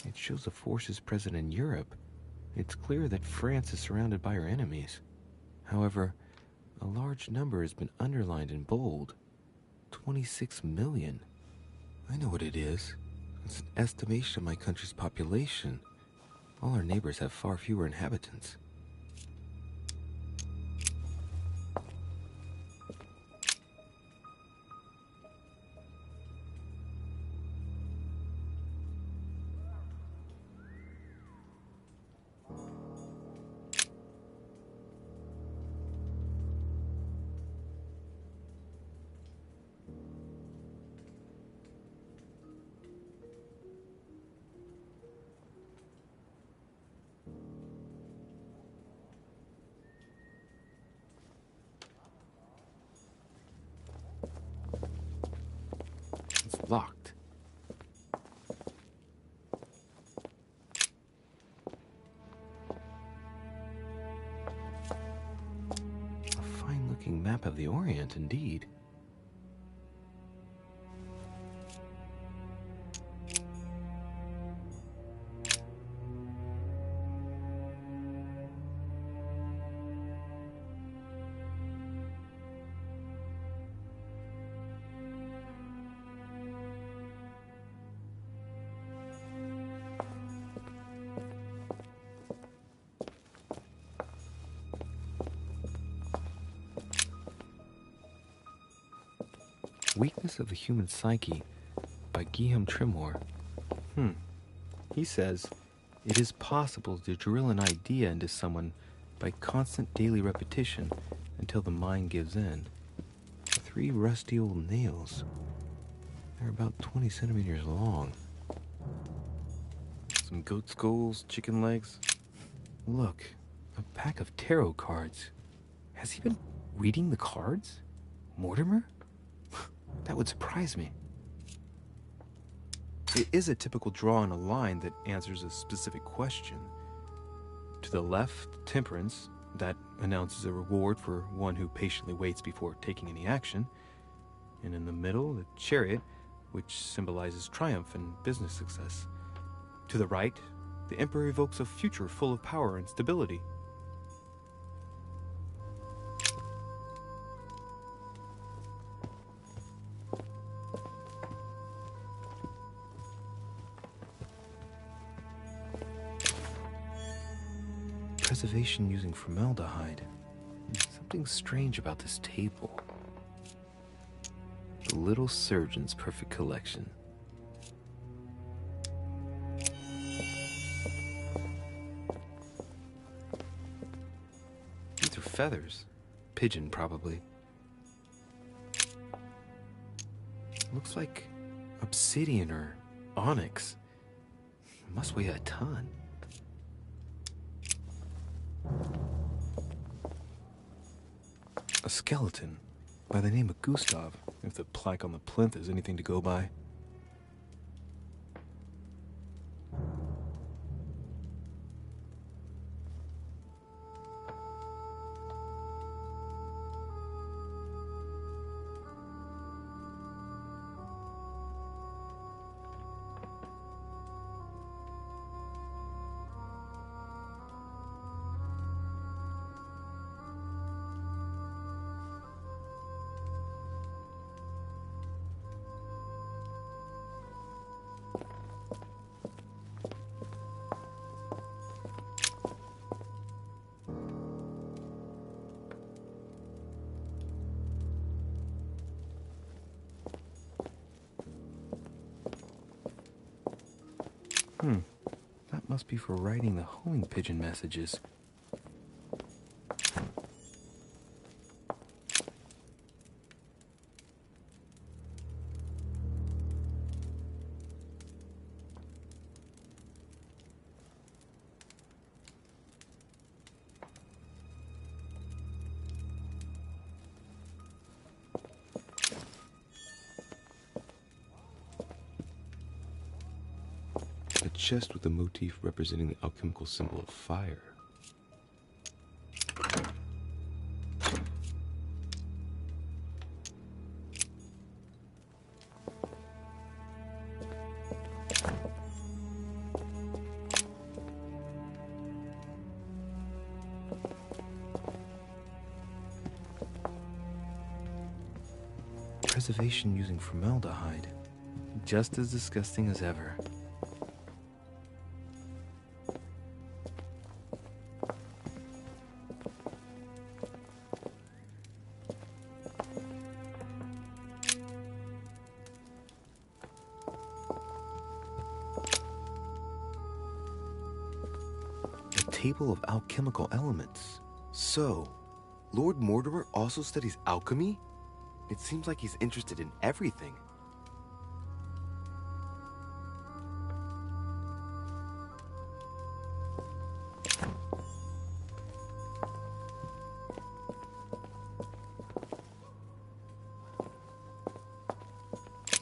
It shows the forces present in Europe. It's clear that France is surrounded by her enemies. However, a large number has been underlined in bold. 26 million. I know what it is. It's an estimation of my country's population. All our neighbors have far fewer inhabitants. It's locked. A fine-looking map of the Orient, indeed. Weakness of the Human Psyche by Guillaume Tremor. He says, it is possible to drill an idea into someone by constant daily repetition until the mind gives in. 3 rusty old nails. They're about 20 centimeters long. Some goat skulls, chicken legs. Look, a pack of tarot cards. Has he been reading the cards? Mortimer? That would surprise me. It is a typical draw on a line that answers a specific question. To the left, temperance, that announces a reward for one who patiently waits before taking any action. And in the middle, the chariot, which symbolizes triumph and business success. To the right, the emperor evokes a future full of power and stability. Preservation using formaldehyde. Something strange about this table. The little surgeon's perfect collection. These are feathers. Pigeon, probably. Looks like obsidian or onyx. It must weigh a ton. A skeleton. by the name of Gustav, if the plaque on the plinth is anything to go by. That must be for writing the homing pigeon messages. A chest with a motif representing the alchemical symbol of fire. Preservation using formaldehyde. Just as disgusting as ever. Table of alchemical elements. So, Lord Mortimer also studies alchemy? It seems like he's interested in everything.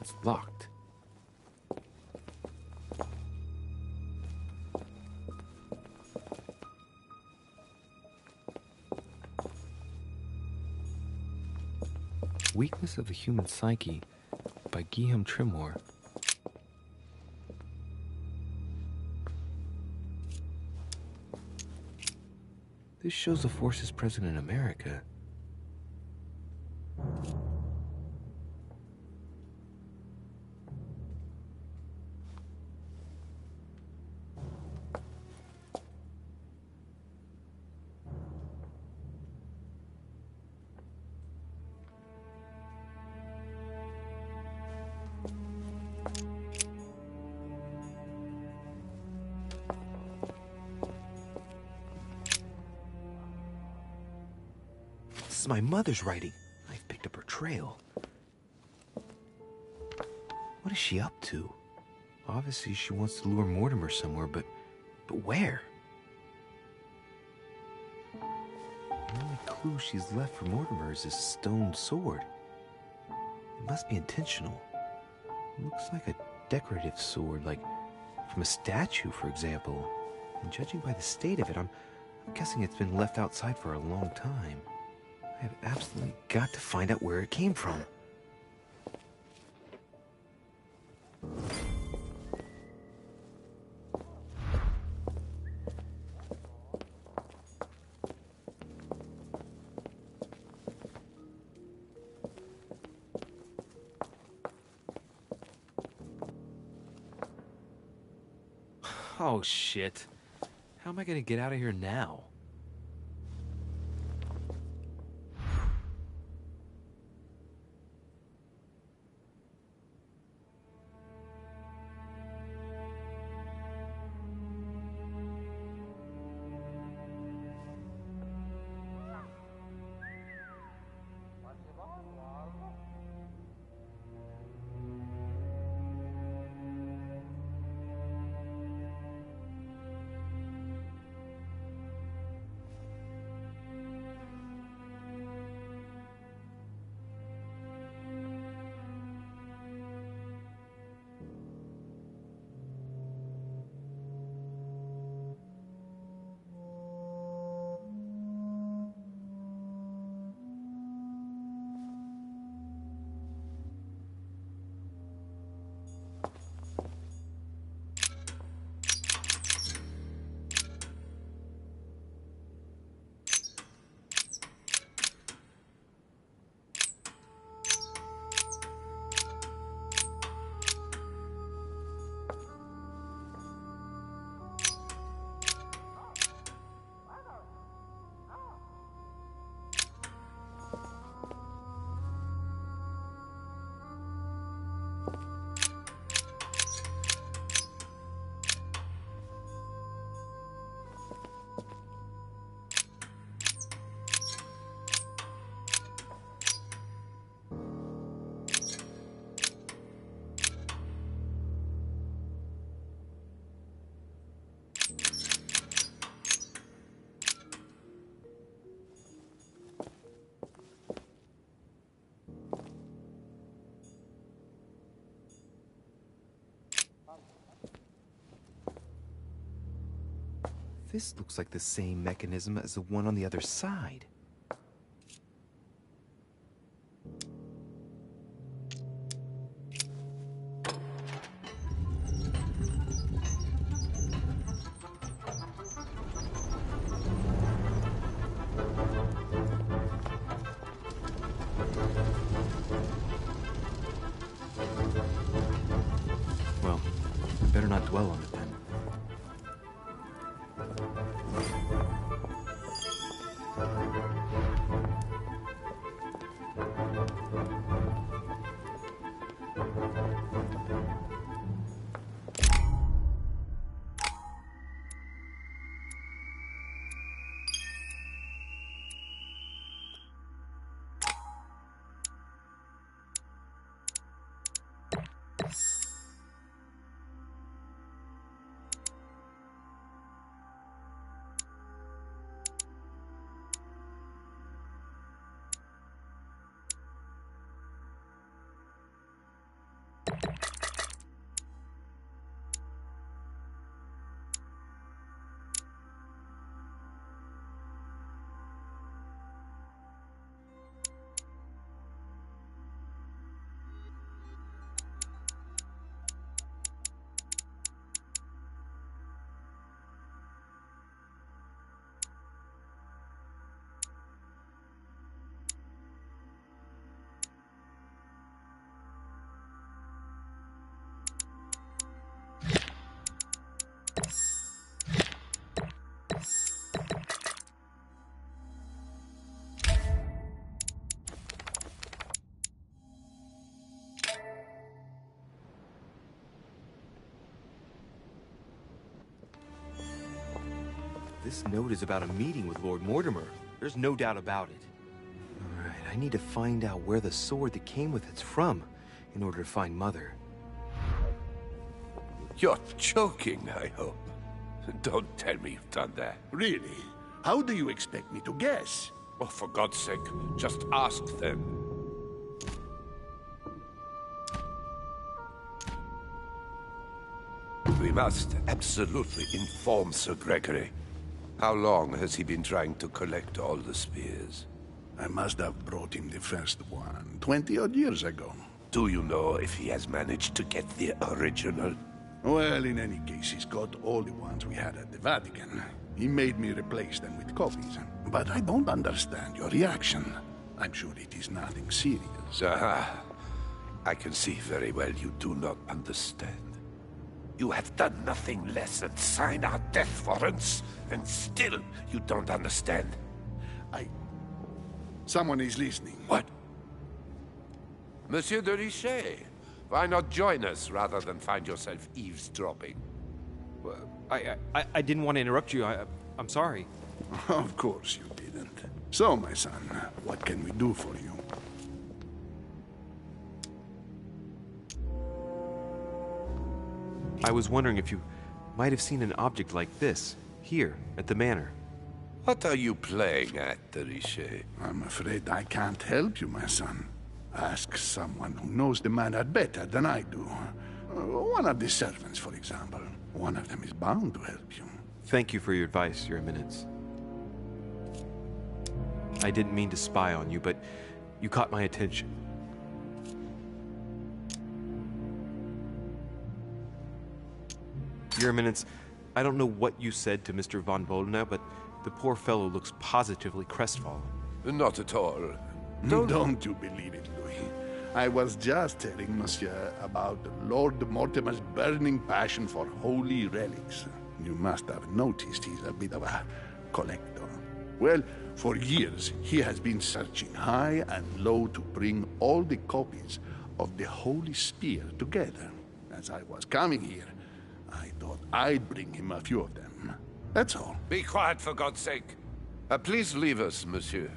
It's locked. Weakness of the Human Psyche by Guillaume Tremor. This shows the forces present in America. This is my mother's writing. I've picked up her trail. What is she up to? Obviously, she wants to lure Mortimer somewhere, but where? The only clue she's left for Mortimer is this stone sword. It must be intentional. It looks like a decorative sword, like from a statue, for example. And judging by the state of it, I'm guessing it's been left outside for a long time. I have absolutely got to find out where it came from. Oh, shit. How am I gonna get out of here now? This looks like the same mechanism as the one on the other side. Well, better not dwell on it then. This note is about a meeting with Lord Mortimer. There's no doubt about it. All right, I need to find out where the sword that came with it's from in order to find Mother. You're joking, I hope. Don't tell me you've done that. Really? How do you expect me to guess? Oh, for God's sake, just ask them. We must absolutely inform Sir Gregory. How long has he been trying to collect all the spears? I must have brought him the first one 20-odd years ago. Do you know if he has managed to get the original? Well, in any case, he's got all the ones we had at the Vatican. He made me replace them with copies. But I don't understand your reaction. I'm sure it is nothing serious. Aha. I can see very well you do not understand. You have done nothing less than sign our death warrants, and still you don't understand. Someone is listening. What? Monsieur de Richet, why not join us rather than find yourself eavesdropping? Well, I didn't want to interrupt you. I'm sorry. Of course you didn't. So, my son, what can we do for you? I was wondering if you might have seen an object like this, here, at the manor. What are you playing at, de Richet? I'm afraid I can't help you, my son. Ask someone who knows the manor better than I do. One of the servants, for example. One of them is bound to help you. Thank you for your advice, Your Eminence. I didn't mean to spy on you, but you caught my attention. Your Eminence, I don't know what you said to Mr. von Boldena, but the poor fellow looks positively crestfallen. Not at all. Don't you believe it, Louis. I was just telling Monsieur about Lord Mortimer's burning passion for holy relics. You must have noticed he's a bit of a collector. Well, for years, he has been searching high and low to bring all the copies of the Holy Spear together. As I was coming here, I thought I'd bring him a few of them. That's all. Be quiet, for God's sake. Please leave us, monsieur.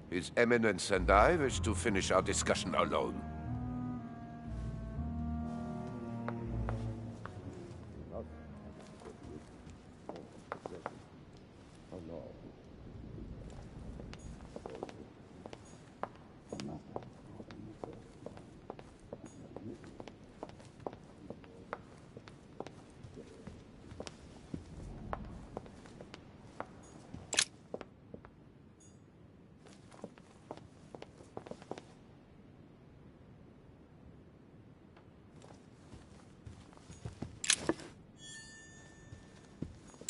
His Eminence and I wish to finish our discussion alone.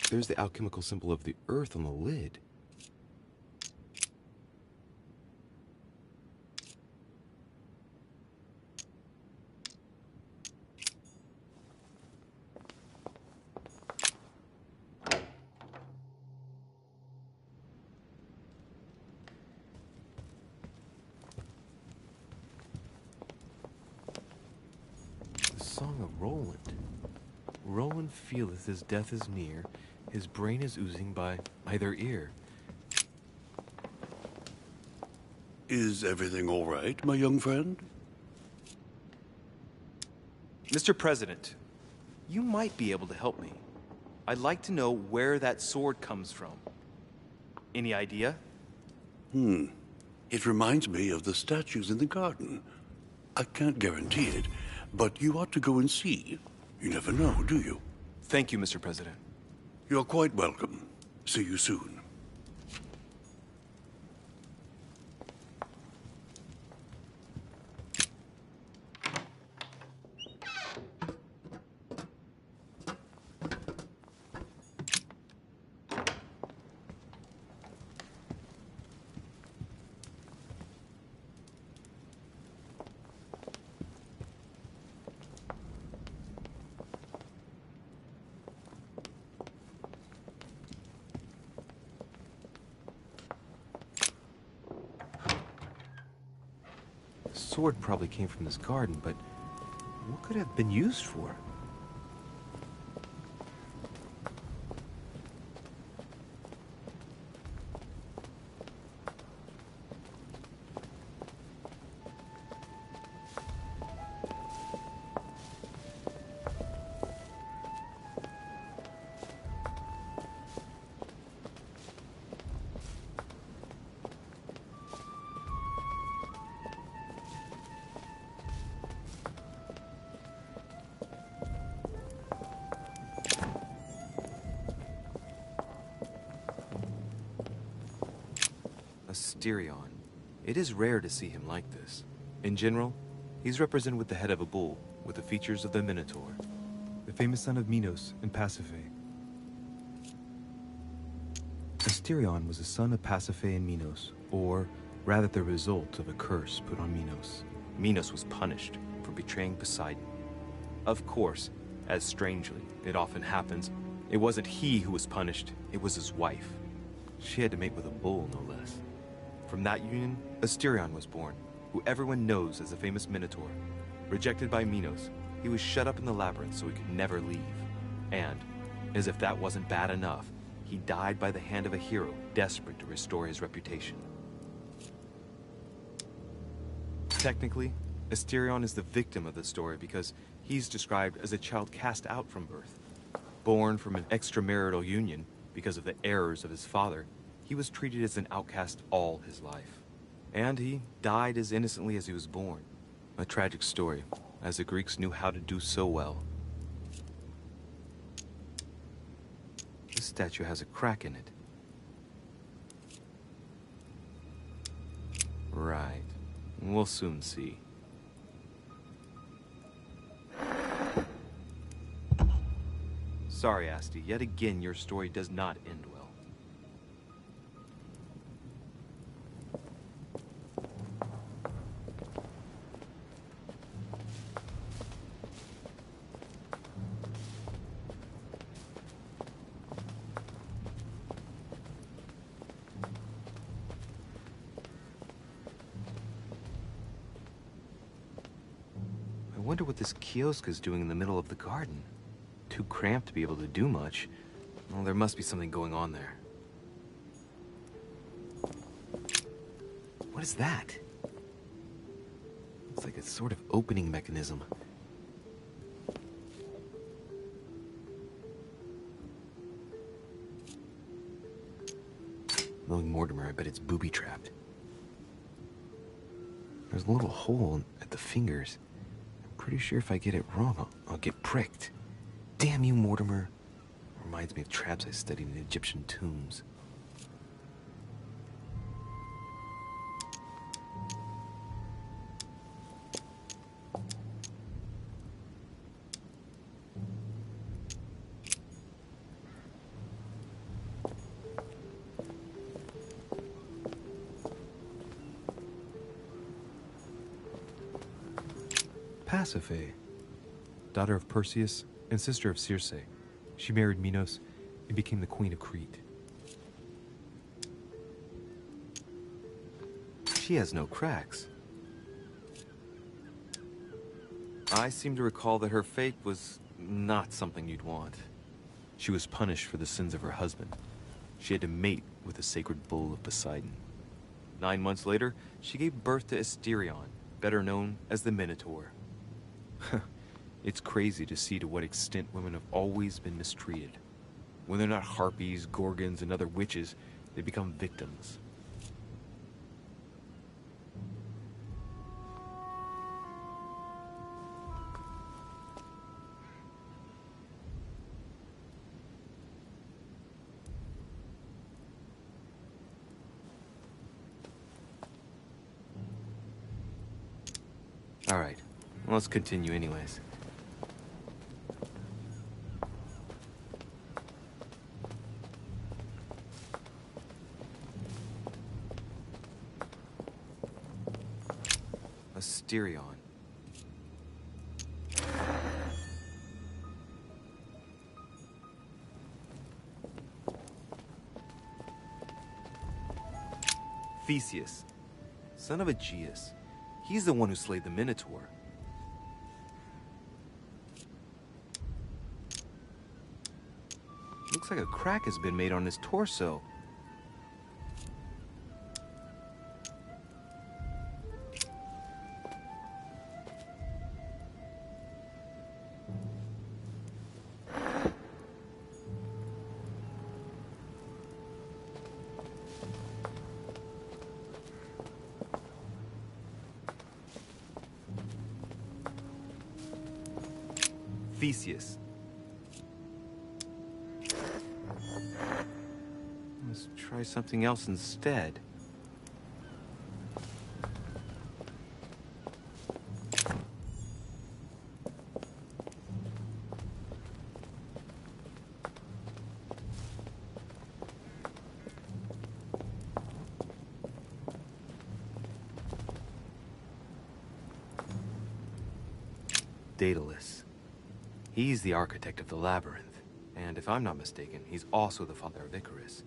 There's the alchemical symbol of the earth on the lid. The Song of Roland. Roland feeleth his death is near, his brain is oozing by either ear. Is everything all right, my young friend? Mr. President, you might be able to help me. I'd like to know where that sword comes from. Any idea? It reminds me of the statues in the garden. I can't guarantee it, but you ought to go and see. You never know, do you? Thank you, Mr. President. You're quite welcome. See you soon. The sword probably came from this garden, but what could it have been used for? Asterion. It is rare to see him like this. In general, he's represented with the head of a bull, with the features of the Minotaur. The famous son of Minos and Pasiphae. Asterion was a son of Pasiphae and Minos, or rather the result of a curse put on Minos. Minos was punished for betraying Poseidon. Of course, as strangely it often happens, it wasn't he who was punished, it was his wife. She had to mate with a bull, no less. From that union, Asterion was born, who everyone knows as the famous Minotaur. Rejected by Minos, he was shut up in the labyrinth so he could never leave. And, as if that wasn't bad enough, he died by the hand of a hero desperate to restore his reputation. Technically, Asterion is the victim of the story because he's described as a child cast out from birth. Born from an extramarital union because of the errors of his father, he was treated as an outcast all his life. And he died as innocently as he was born. A tragic story, as the Greeks knew how to do so well. This statue has a crack in it. Right. We'll soon see. Sorry, Asti. Yet again, your story does not end well. I wonder what this kiosk is doing in the middle of the garden. Too cramped to be able to do much. Well, there must be something going on there. What is that? It's like a sort of opening mechanism. Knowing Mortimer, I bet it's booby-trapped. There's a little hole at the fingers. I'm pretty sure if I get it wrong, I'll get pricked. Damn you, Mortimer. Reminds me of traps I studied in Egyptian tombs. Pasiphae, daughter of Perseus and sister of Circe. She married Minos and became the queen of Crete. She has no cracks. I seem to recall that her fate was not something you'd want. She was punished for the sins of her husband. She had to mate with the sacred bull of Poseidon. 9 months later, she gave birth to Asterion, better known as the Minotaur. It's crazy to see to what extent women have always been mistreated. When they're not harpies, gorgons, and other witches, they become victims. All right, let's continue anyways. Asterion. Theseus, son of Aegeus. He's the one who slayed the Minotaur. Looks like a crack has been made on his torso. Theseus. Let's try something else instead. Daedalus. He's the architect of the labyrinth, and if I'm not mistaken, he's also the father of Icarus.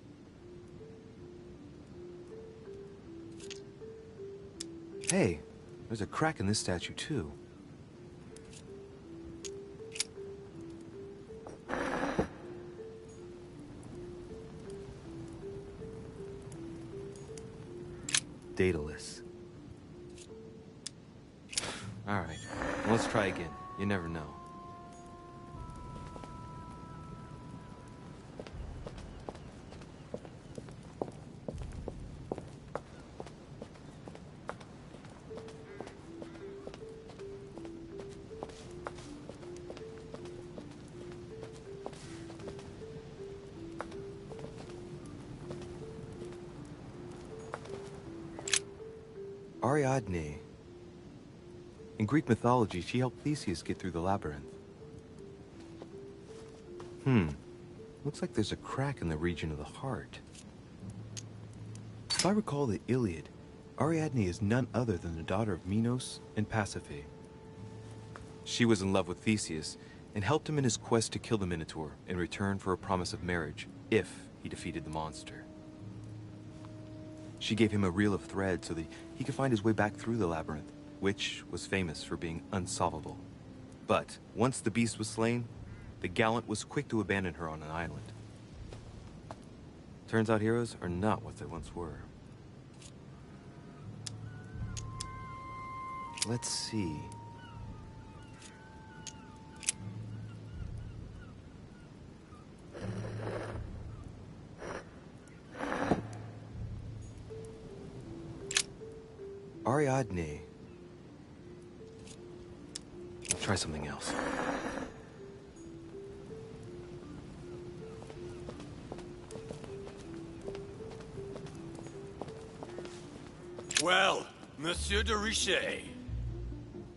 Hey, there's a crack in this statue too. Daedalus. All right, let's try again. You never know. Ariadne. In Greek mythology, she helped Theseus get through the labyrinth. Looks like there's a crack in the region of the heart. If I recall the Iliad, Ariadne is none other than the daughter of Minos and Pasiphae. She was in love with Theseus and helped him in his quest to kill the Minotaur in return for a promise of marriage, if he defeated the monster. She gave him a reel of thread so that he could find his way back through the labyrinth, which was famous for being unsolvable. But once the beast was slain, the gallant was quick to abandon her on an island. Turns out heroes are not what they once were. Let's see. Ariadne. I'll try something else. Well, Monsieur de Richet,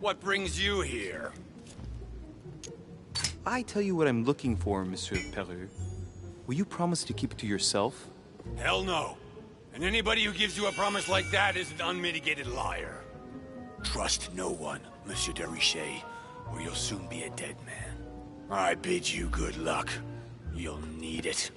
what brings you here? I tell you what I'm looking for, Monsieur Peru. Will you promise to keep it to yourself? Hell no. And anybody who gives you a promise like that is an unmitigated liar. Trust no one, Monsieur de Richet, or you'll soon be a dead man. I bid you good luck. You'll need it.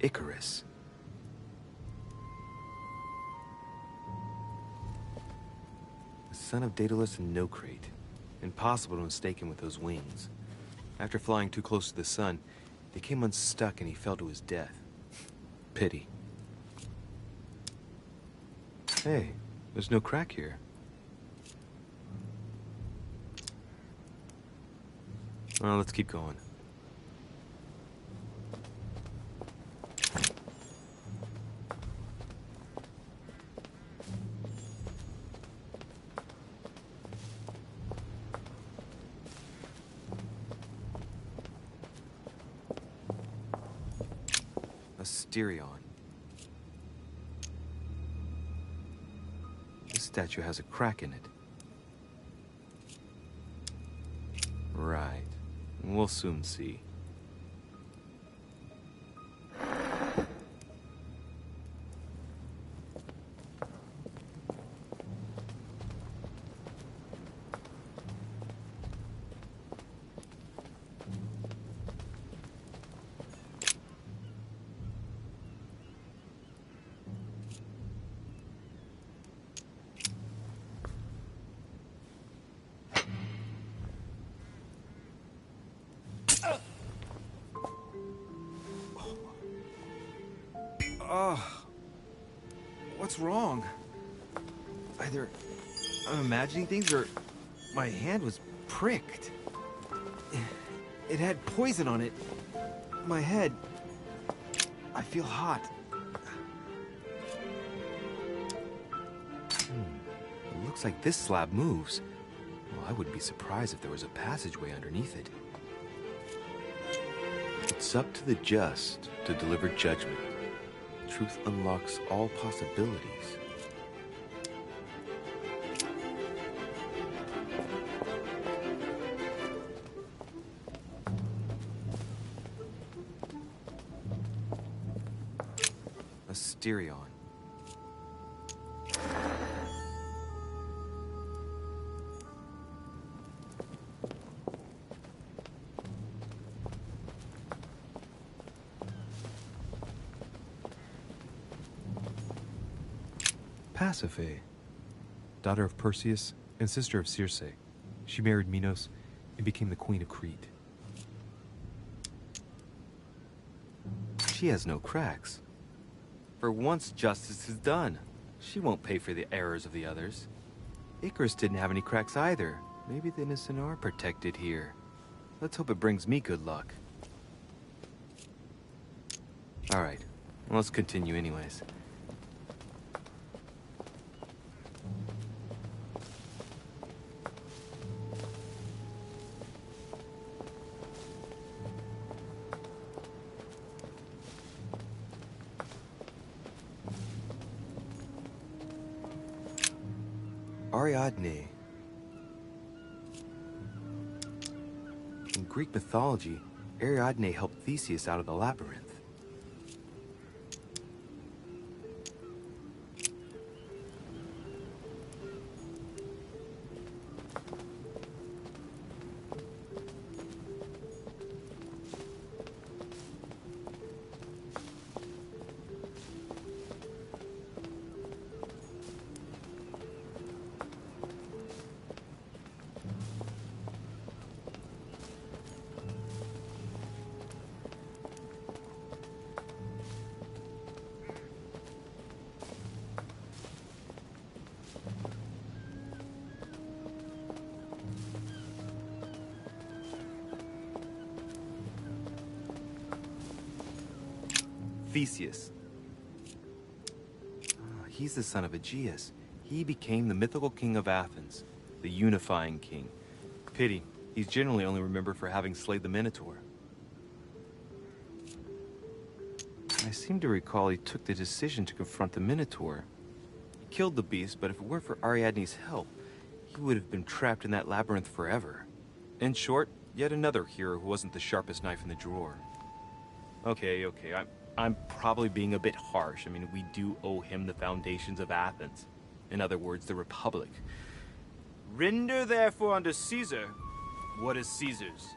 Icarus. The son of Daedalus and Nocrate. Impossible to mistake him with those wings. After flying too close to the sun, they came unstuck and he fell to his death. Pity. Hey, there's no crack here. Well, let's keep going. Asterion. This statue has a crack in it. Right. We'll soon see. What's wrong? Either I'm imagining things or my hand was pricked. It had poison on it. My head. I feel hot. It looks like this slab moves. Well, I wouldn't be surprised if there was a passageway underneath it. It's up to the just to deliver judgment. Truth unlocks all possibilities. Asterion. Pasiphae, daughter of Perseus and sister of Circe. She married Minos and became the queen of Crete. She has no cracks. For once justice is done. She won't pay for the errors of the others. Icarus didn't have any cracks either. Maybe the innocent are protected here. Let's hope it brings me good luck. Alright, well, let's continue anyways. Ariadne. In Greek mythology, Ariadne helped Theseus out of the labyrinth. Theseus. He's the son of Aegeus. He became the mythical king of Athens, the unifying king. Pity, he's generally only remembered for having slayed the Minotaur. I seem to recall he took the decision to confront the Minotaur. He killed the beast, but if it weren't for Ariadne's help, he would have been trapped in that labyrinth forever. In short, yet another hero who wasn't the sharpest knife in the drawer. Okay, I'm probably being a bit harsh. I mean, we do owe him the foundations of Athens. In other words, the Republic. Render therefore unto Caesar what is Caesar's.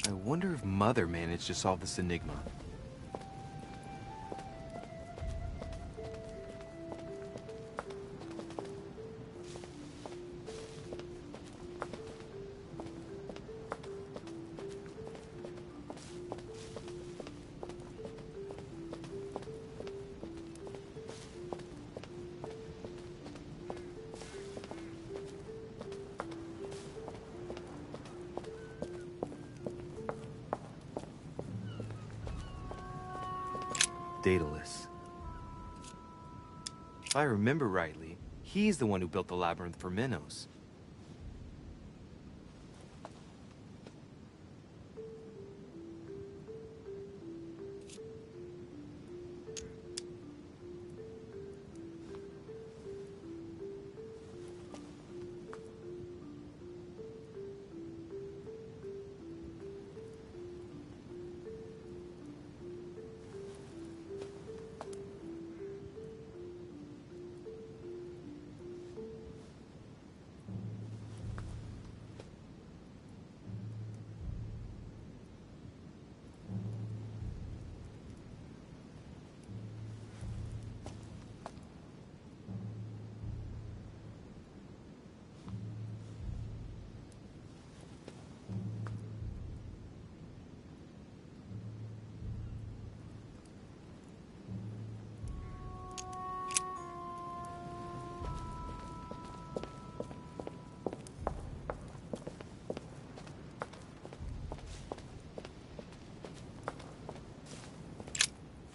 I wonder if Mother managed to solve this enigma. Daedalus. If I remember rightly, he's the one who built the labyrinth for Minos.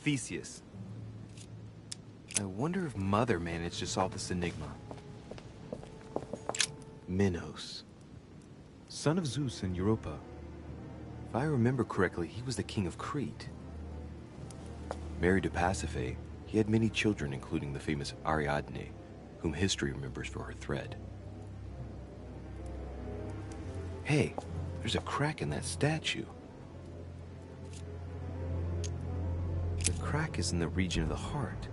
Theseus. I wonder if Mother managed to solve this enigma. Minos. Son of Zeus and Europa. If I remember correctly, he was the king of Crete. Married to Pasiphae, he had many children, including the famous Ariadne, whom history remembers for her thread. Hey, there's a crack in that statue. The crack is in the region of the heart.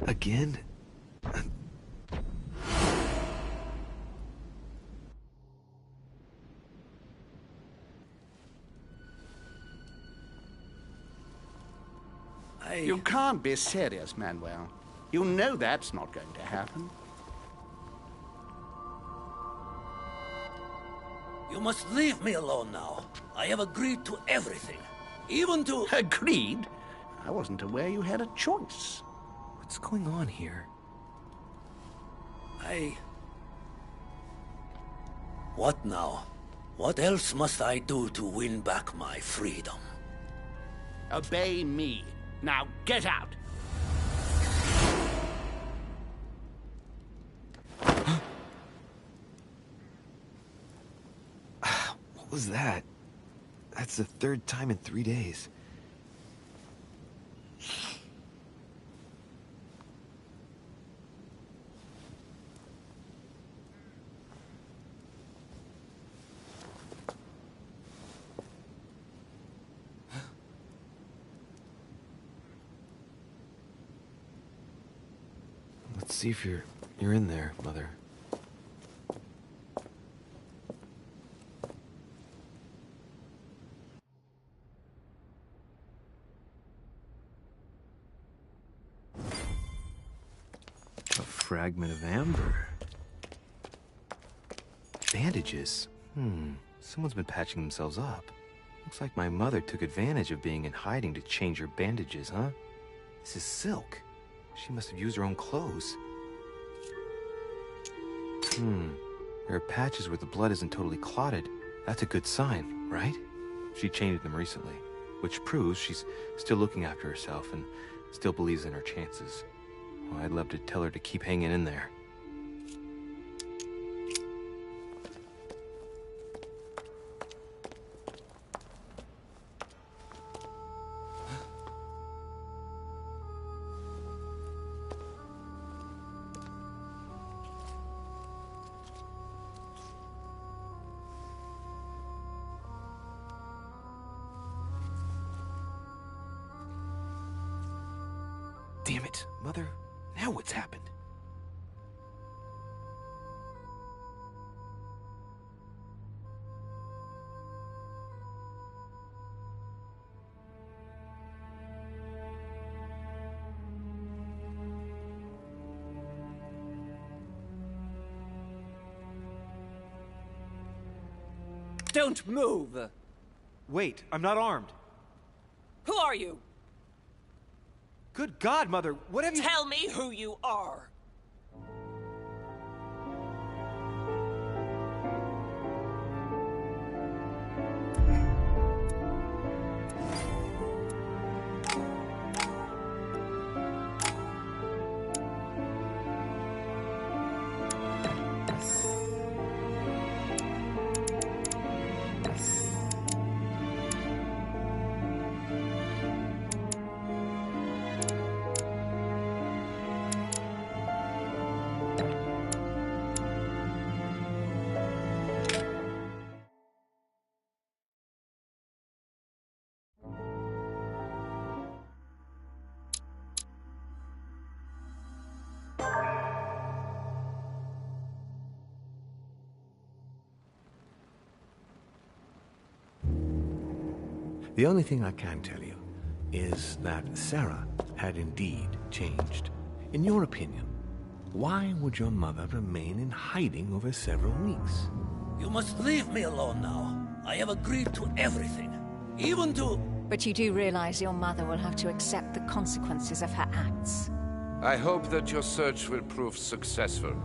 Again? You can't be serious, Manuel. You know that's not going to happen. You must leave me alone now. I have agreed to everything. Even to... Agreed? I wasn't aware you had a choice. What's going on here? What now? What else must I do to win back my freedom? Obey me. Now get out! What was that? That's the third time in 3 days. Let's see if you're in there, Mother. A fragment of amber. Bandages. Someone's been patching themselves up. Looks like my mother took advantage of being in hiding to change her bandages, huh? This is silk. She must have used her own clothes. There are patches where the blood isn't totally clotted. That's a good sign, right? She changed them recently, which proves she's still looking after herself and still believes in her chances. Well, I'd love to tell her to keep hanging in there. Damn it, Mother. Now what's happened? Don't move! Wait, I'm not armed. Who are you? Good God, Mother, what have you— Tell me who you are! The only thing I can tell you is that Sarah had indeed changed. In your opinion, why would your mother remain in hiding over several weeks? You must leave me alone now. I have agreed to everything, even to... But you do realize your mother will have to accept the consequences of her acts. I hope that your search will prove successful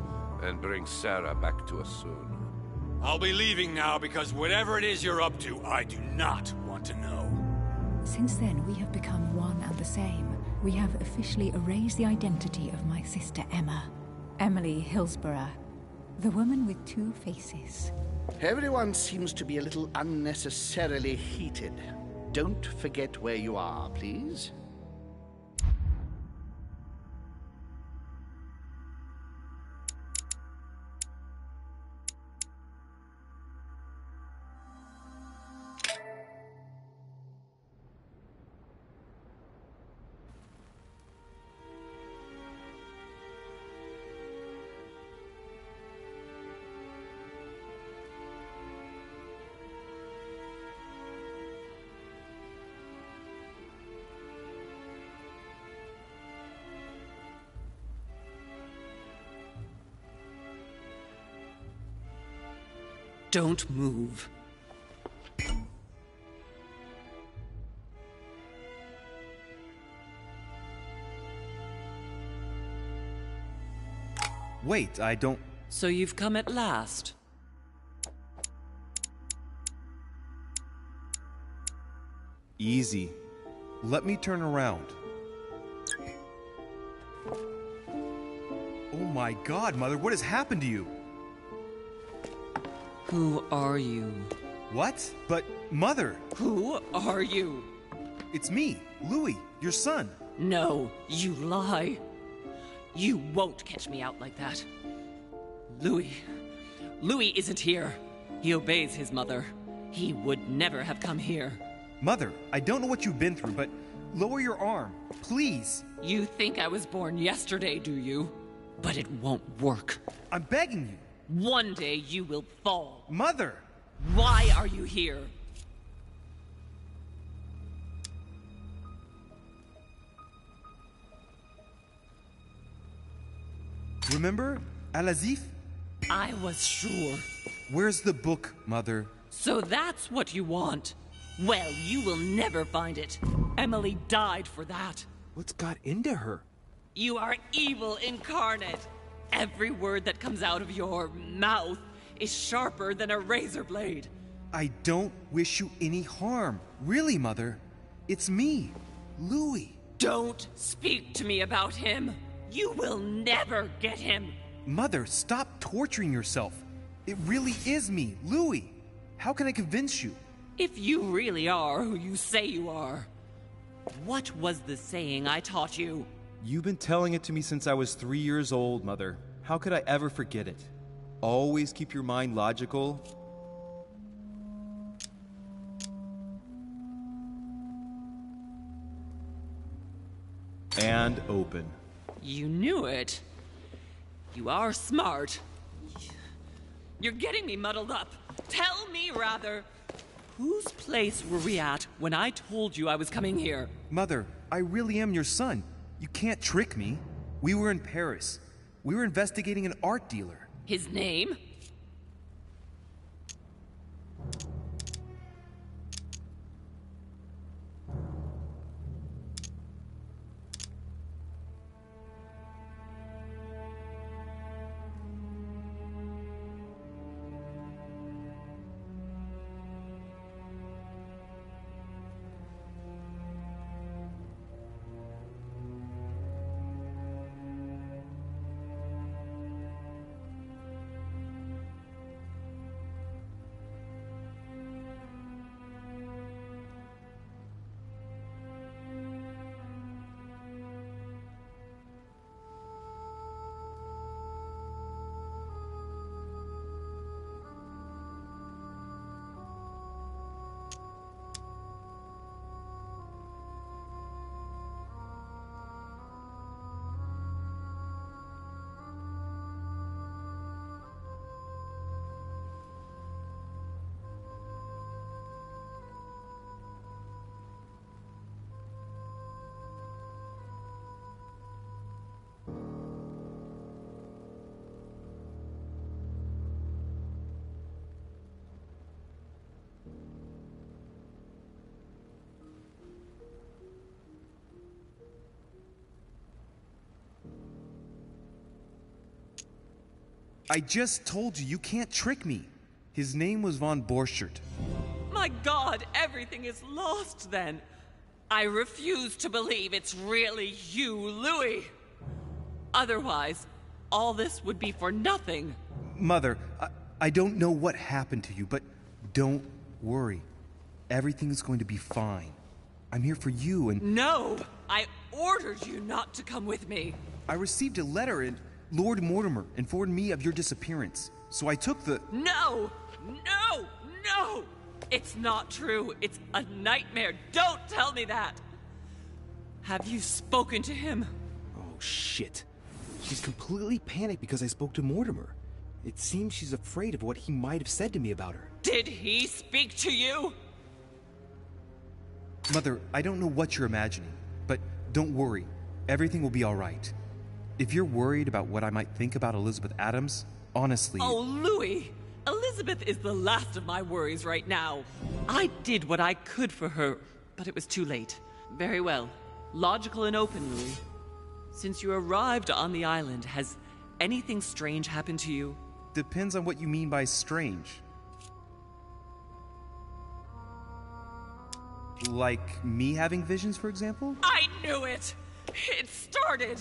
and bring Sarah back to us soon. I'll be leaving now because whatever it is you're up to, I do not want to know. Since then, we have become one and the same. We have officially erased the identity of my sister Emma. Emily Hillsborough. The woman with two faces. Everyone seems to be a little unnecessarily heated. Don't forget where you are, please. Don't move. Wait, I don't... So you've come at last. Easy. Let me turn around. Oh my God, Mother, what has happened to you? Who are you? What? But, Mother! Who are you? It's me, Louis, your son. No, you lie. You won't catch me out like that. Louis isn't here. He obeys his mother. He would never have come here. Mother, I don't know what you've been through, but lower your arm, please. You think I was born yesterday, do you? but it won't work. I'm begging you. One day you will fall. Mother! Why are you here? Remember Al-Azif? I was sure. Where's the book, Mother? So that's what you want? Well, you will never find it. Emily died for that. What's got into her? You are evil incarnate. Every word that comes out of your mouth is sharper than a razor blade. I don't wish you any harm. Really, Mother. It's me, Louis. Don't speak to me about him. You will never get him. Mother, stop torturing yourself. It really is me, Louis. How can I convince you? If you really are who you say you are, what was the saying I taught you? You've been telling it to me since I was 3 years old, Mother. How could I ever forget it? Always keep your mind logical. And open. You knew it. You are smart. You're getting me muddled up. Tell me, rather, whose place were we at when I told you I was coming here? Mother, I really am your son. You can't trick me. We were in Paris. We were investigating an art dealer. His name? I just told you, you can't trick me. His name was von Borchert. My God, everything is lost then. I refuse to believe it's really you, Louis. Otherwise, all this would be for nothing. Mother, I don't know what happened to you, but don't worry. Everything's going to be fine. I'm here for you and... No! I ordered you not to come with me. I received a letter and Lord Mortimer informed me of your disappearance. So I took the... No! No! No! It's not true. It's a nightmare. Don't tell me that. Have you spoken to him? Oh, shit. She's completely panicked because I spoke to Mortimer. It seems she's afraid of what he might have said to me about her. Did he speak to you? Mother, I don't know what you're imagining, but don't worry. Everything will be all right. If you're worried about what I might think about Elizabeth Adams, honestly... Oh, Louis! Elizabeth is the last of my worries right now. I did what I could for her, but it was too late. Very well. Logical and open, Louis. Since you arrived on the island, has anything strange happened to you? Depends on what you mean by strange. Like me having visions, for example? I knew it! It started!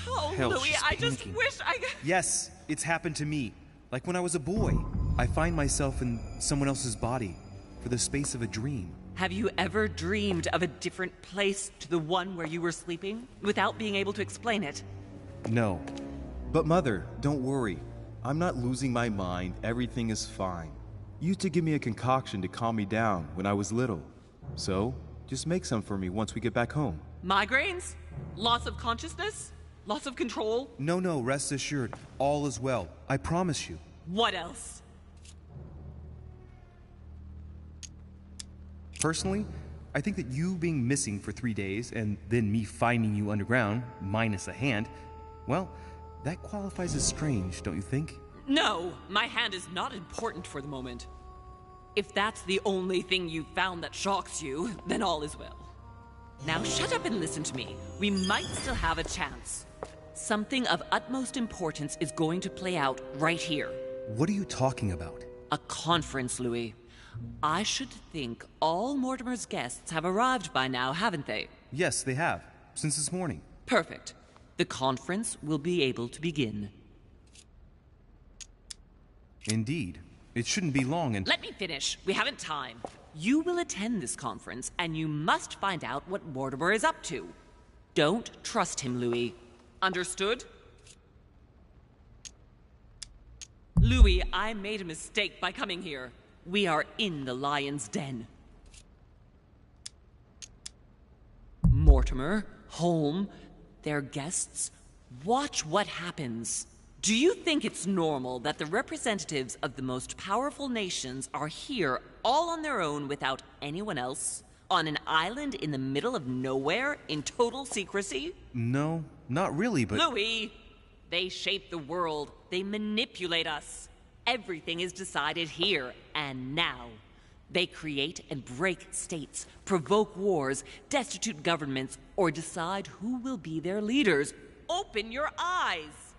Oh, Hell, Louis, she's I just panicking. wish I... Yes, it's happened to me. Like when I was a boy. I find myself in someone else's body for the space of a dream. Have you ever dreamed of a different place to the one where you were sleeping, without being able to explain it? No. But Mother, don't worry. I'm not losing my mind. Everything is fine. You used to give me a concoction to calm me down when I was little. So, just make some for me once we get back home. Migraines? Loss of consciousness? Loss of control? No, rest assured. All is well. I promise you. What else? Personally, I think that you being missing for 3 days and then me finding you underground, minus a hand, well, that qualifies as strange, don't you think? No, my hand is not important for the moment. If that's the only thing you've found that shocks you, then all is well. Now shut up and listen to me. We might still have a chance. Something of utmost importance is going to play out right here. What are you talking about? A conference, Louis. I should think all Mortimer's guests have arrived by now, haven't they? Yes, they have. Since this morning. Perfect. The conference will be able to begin. Indeed. It shouldn't be long and— Let me finish. We haven't time. You will attend this conference, and you must find out what Mortimer is up to. Don't trust him, Louis. Understood? Louis, I made a mistake by coming here. We are in the lion's den. Mortimer, Holm, their guests, watch what happens. Do you think it's normal that the representatives of the most powerful nations are here all on their own without anyone else? On an island in the middle of nowhere in total secrecy? No, not really, but— Louis! They shape the world. They manipulate us. Everything is decided here and now. They create and break states, provoke wars, destitute governments, or decide who will be their leaders. Open your eyes!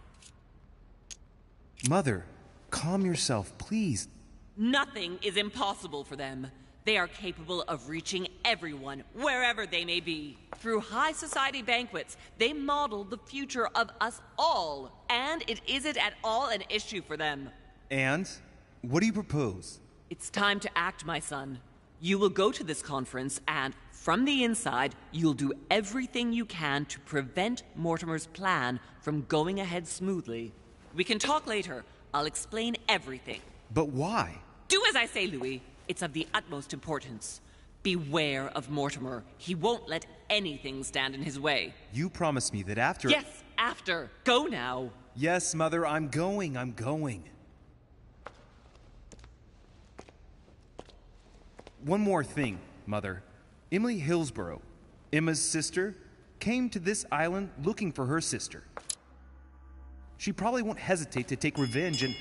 Mother, calm yourself, please. Nothing is impossible for them. They are capable of reaching everyone, wherever they may be. Through high society banquets, they model the future of us all, and it isn't at all an issue for them. And? What do you propose? It's time to act, my son. You will go to this conference, and from the inside, you'll do everything you can to prevent Mortimer's plan from going ahead smoothly. We can talk later. I'll explain everything. But why? Do as I say, Louis. It's of the utmost importance. Beware of Mortimer. He won't let anything stand in his way. You promised me that after— Yes, after. Go now. Yes, Mother, I'm going. One more thing, Mother. Emily Hillsborough, Emma's sister, came to this island looking for her sister. She probably won't hesitate to take revenge and—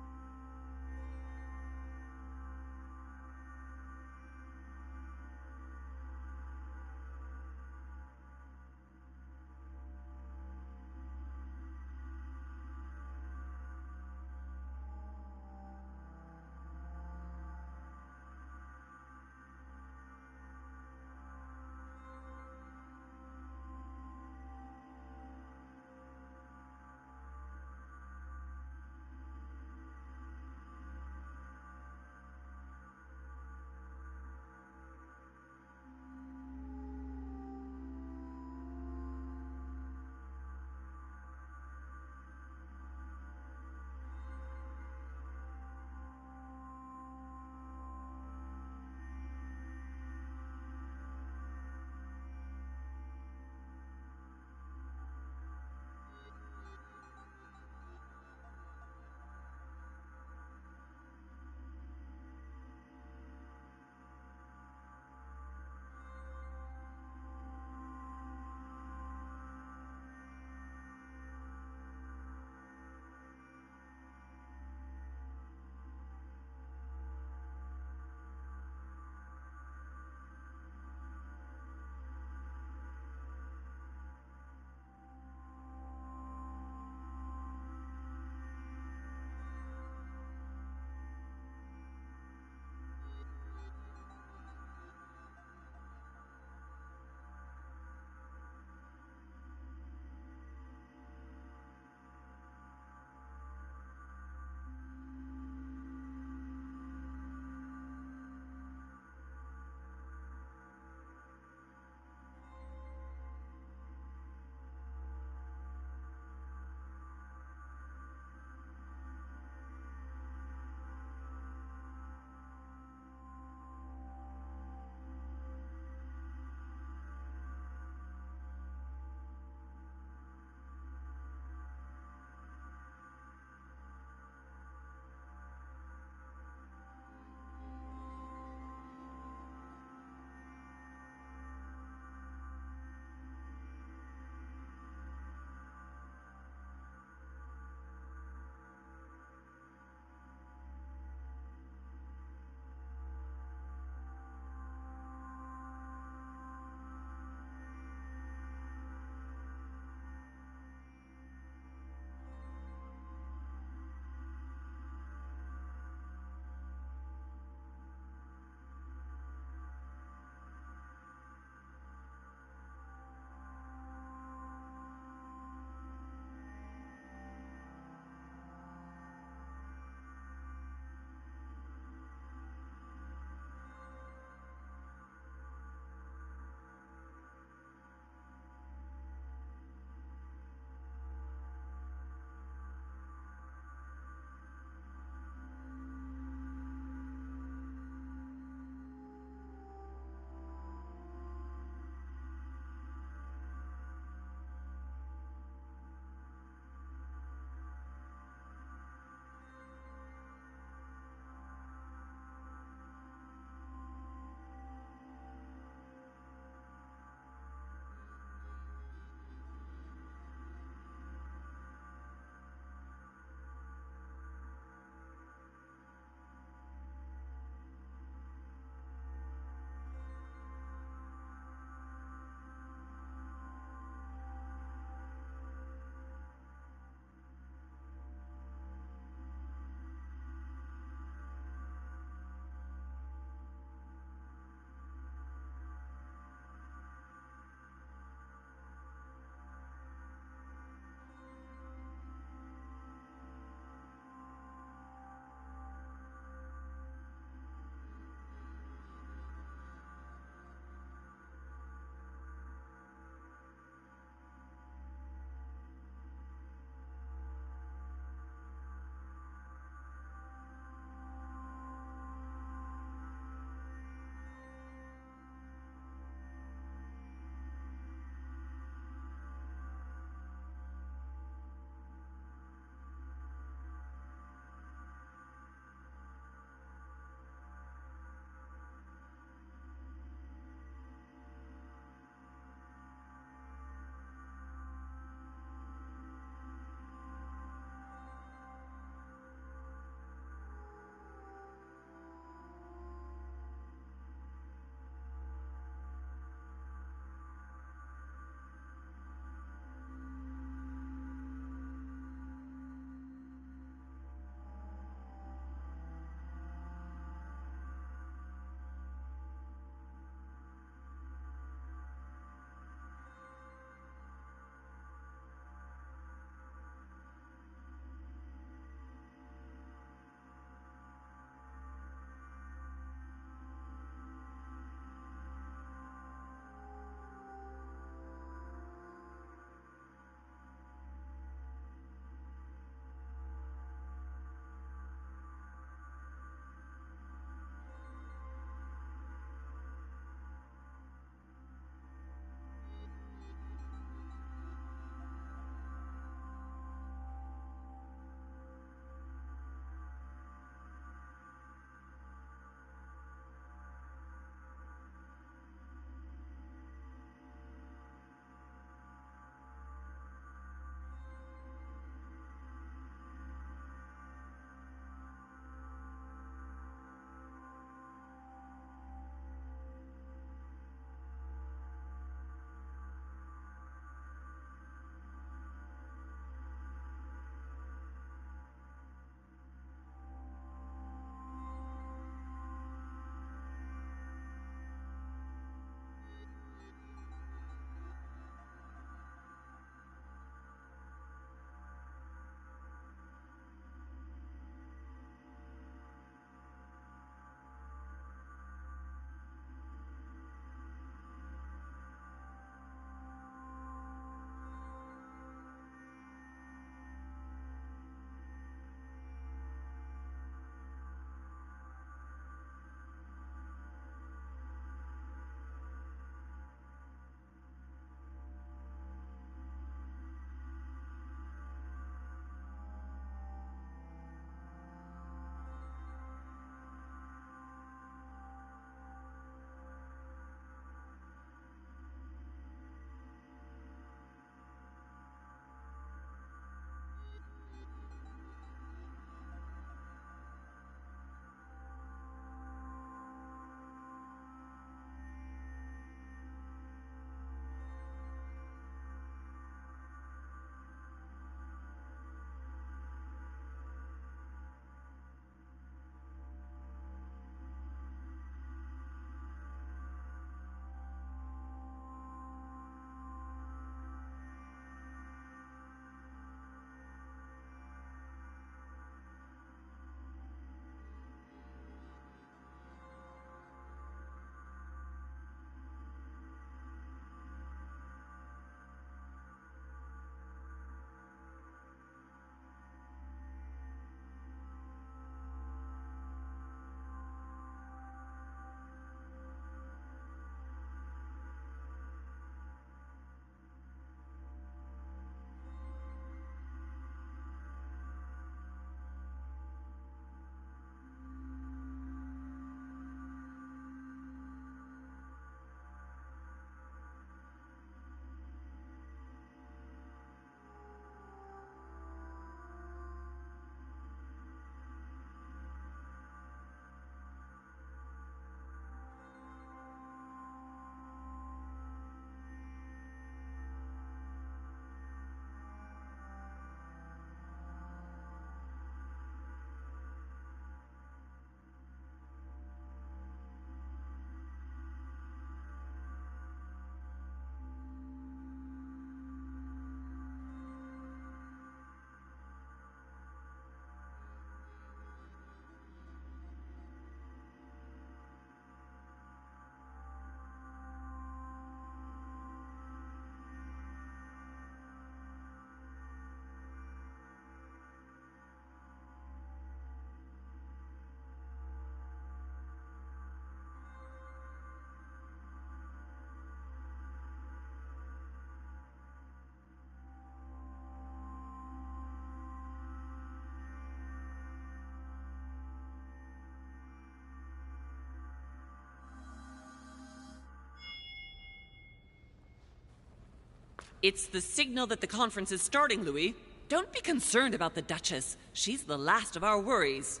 It's the signal that the conference is starting, Louis. Don't be concerned about the Duchess. She's the last of our worries.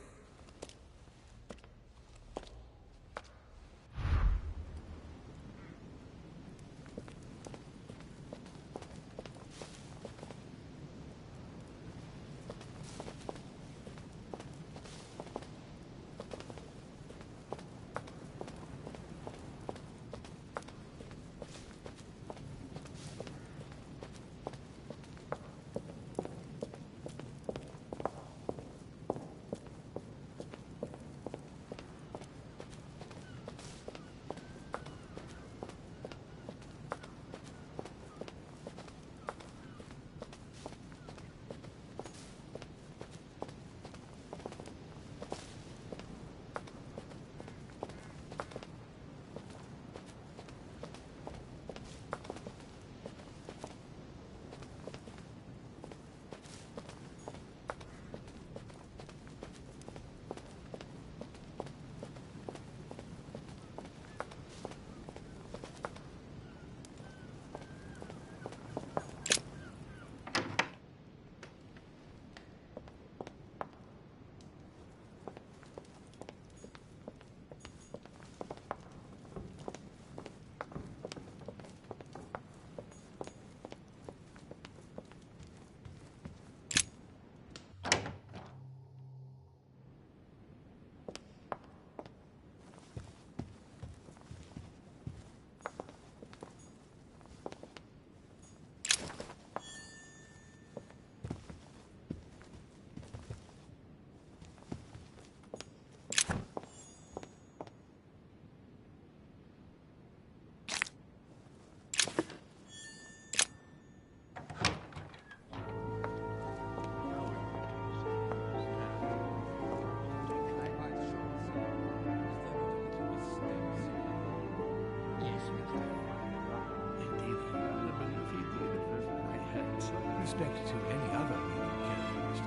Respect to any other leading characteristic.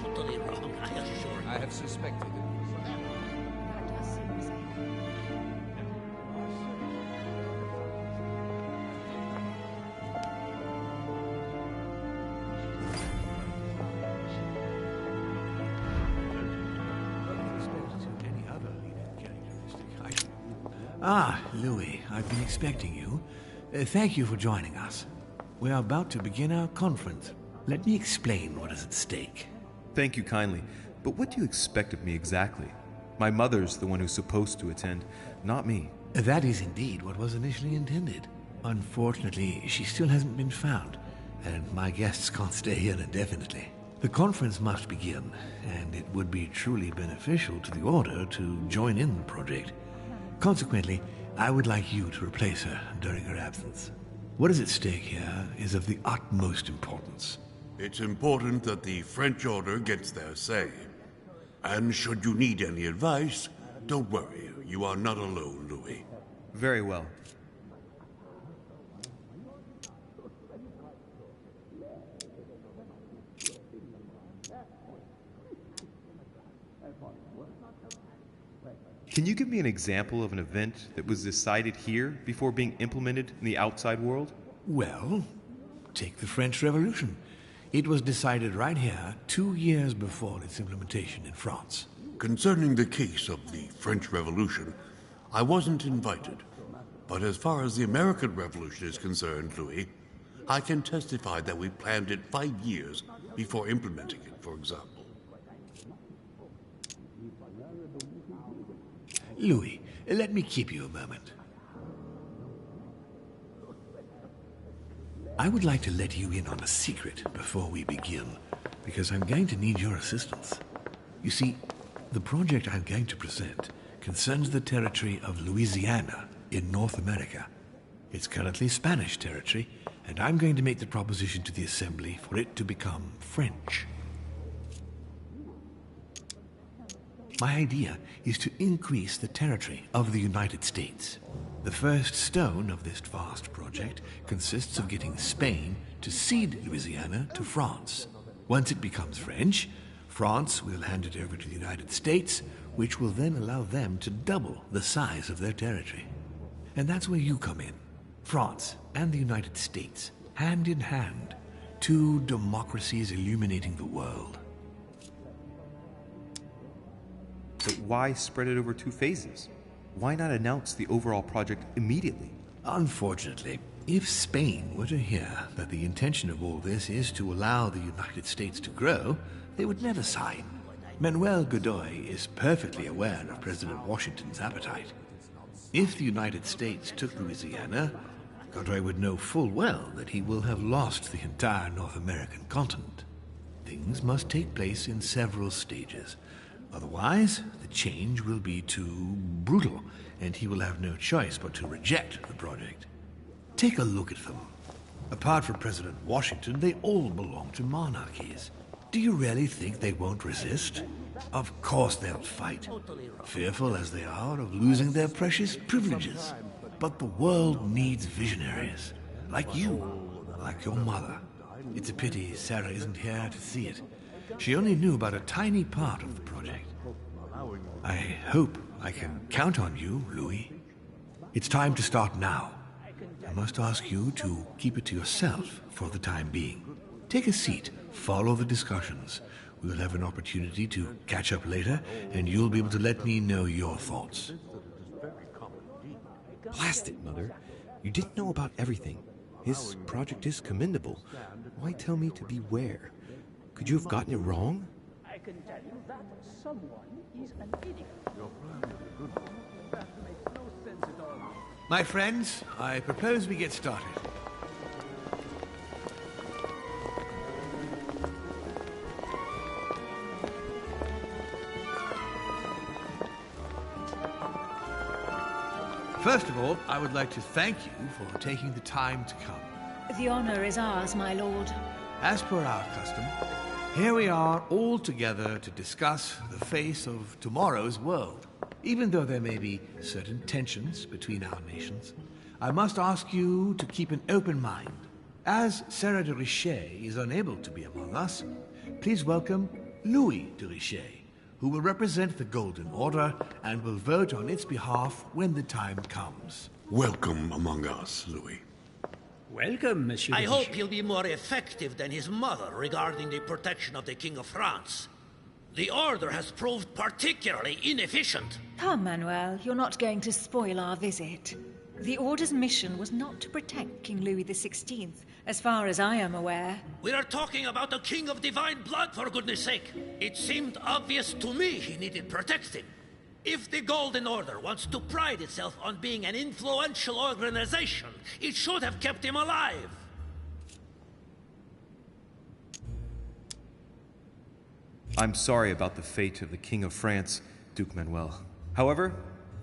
Totally wrong, I assure you. I have suspected it. Ah, Louis, I've been expecting you. Thank you for joining us. We are about to begin our conference. Let me explain what is at stake. Thank you kindly, but what do you expect of me exactly? My mother's the one who's supposed to attend, not me. That is indeed what was initially intended. Unfortunately, she still hasn't been found, and my guests can't stay here indefinitely. The conference must begin, and it would be truly beneficial to the Order to join in the project. Consequently, I would like you to replace her during her absence. What is at stake here is of the utmost importance. It's important that the French Order gets their say. And should you need any advice, don't worry. You are not alone, Louis. Very well. Can you give me an example of an event that was decided here before being implemented in the outside world? Well, take the French Revolution. It was decided right here 2 years before its implementation in France. Concerning the case of the French Revolution, I wasn't invited. But as far as the American Revolution is concerned, Louis, I can testify that we planned it 5 years before implementing it, for example. Louis, let me keep you a moment. I would like to let you in on a secret before we begin, because I'm going to need your assistance. You see, the project I'm going to present concerns the territory of Louisiana in North America. It's currently Spanish territory, and I'm going to make the proposition to the Assembly for it to become French. My idea is to increase the territory of the United States. The first stone of this vast project consists of getting Spain to cede Louisiana to France. Once it becomes French, France will hand it over to the United States, which will then allow them to double the size of their territory. And that's where you come in. France and the United States, hand in hand, two democracies illuminating the world. But why spread it over 2 phases? Why not announce the overall project immediately? Unfortunately, if Spain were to hear that the intention of all this is to allow the United States to grow, they would never sign. Manuel Godoy is perfectly aware of President Washington's appetite. If the United States took Louisiana, Godoy would know full well that he will have lost the entire North American continent. Things must take place in several stages. Otherwise, the change will be too brutal, and he will have no choice but to reject the project. Take a look at them. Apart from President Washington, they all belong to monarchies. Do you really think they won't resist? Of course they'll fight, fearful as they are of losing their precious privileges. But the world needs visionaries, like you, like your mother. It's a pity Sarah isn't here to see it. She only knew about a tiny part of the project. I hope I can count on you, Louis. It's time to start now. I must ask you to keep it to yourself for the time being. Take a seat, follow the discussions. We'll have an opportunity to catch up later, and you'll be able to let me know your thoughts. Blast it, Mother. You didn't know about everything. His project is commendable. Why tell me to beware? Could you have gotten it wrong? I can tell you that someone is an idiot. That makes no sense at all. My friends, I propose we get started. First of all, I would like to thank you for taking the time to come. The honor is ours, my lord. As per our custom, here we are all together to discuss the face of tomorrow's world. Even though there may be certain tensions between our nations, I must ask you to keep an open mind. As Sarah de Richet is unable to be among us, please welcome Louis de Richet, who will represent the Golden Order and will vote on its behalf when the time comes. Welcome among us, Louis. Welcome, Monsieur. I hope he'll be more effective than his mother regarding the protection of the King of France. The Order has proved particularly inefficient. Come, Manuel, you're not going to spoil our visit. The Order's mission was not to protect King Louis XVI, as far as I am aware. We are talking about a king of divine blood, for goodness sake. It seemed obvious to me he needed protecting. If the Golden Order wants to pride itself on being an influential organization, it should have kept him alive. I'm sorry about the fate of the King of France, Duke Manuel. However,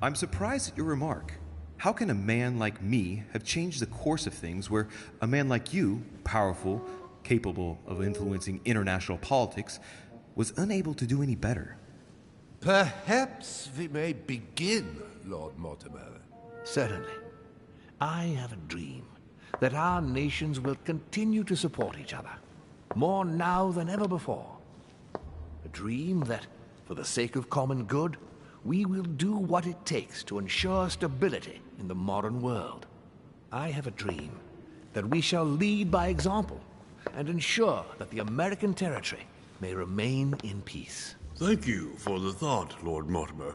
I'm surprised at your remark. How can a man like me have changed the course of things where a man like you, powerful, capable of influencing international politics, was unable to do any better? Perhaps we may begin, Lord Mortimer. Certainly. I have a dream that our nations will continue to support each other, more now than ever before. A dream that, for the sake of common good, we will do what it takes to ensure stability in the modern world. I have a dream that we shall lead by example and ensure that the American territory may remain in peace. Thank you for the thought, Lord Mortimer,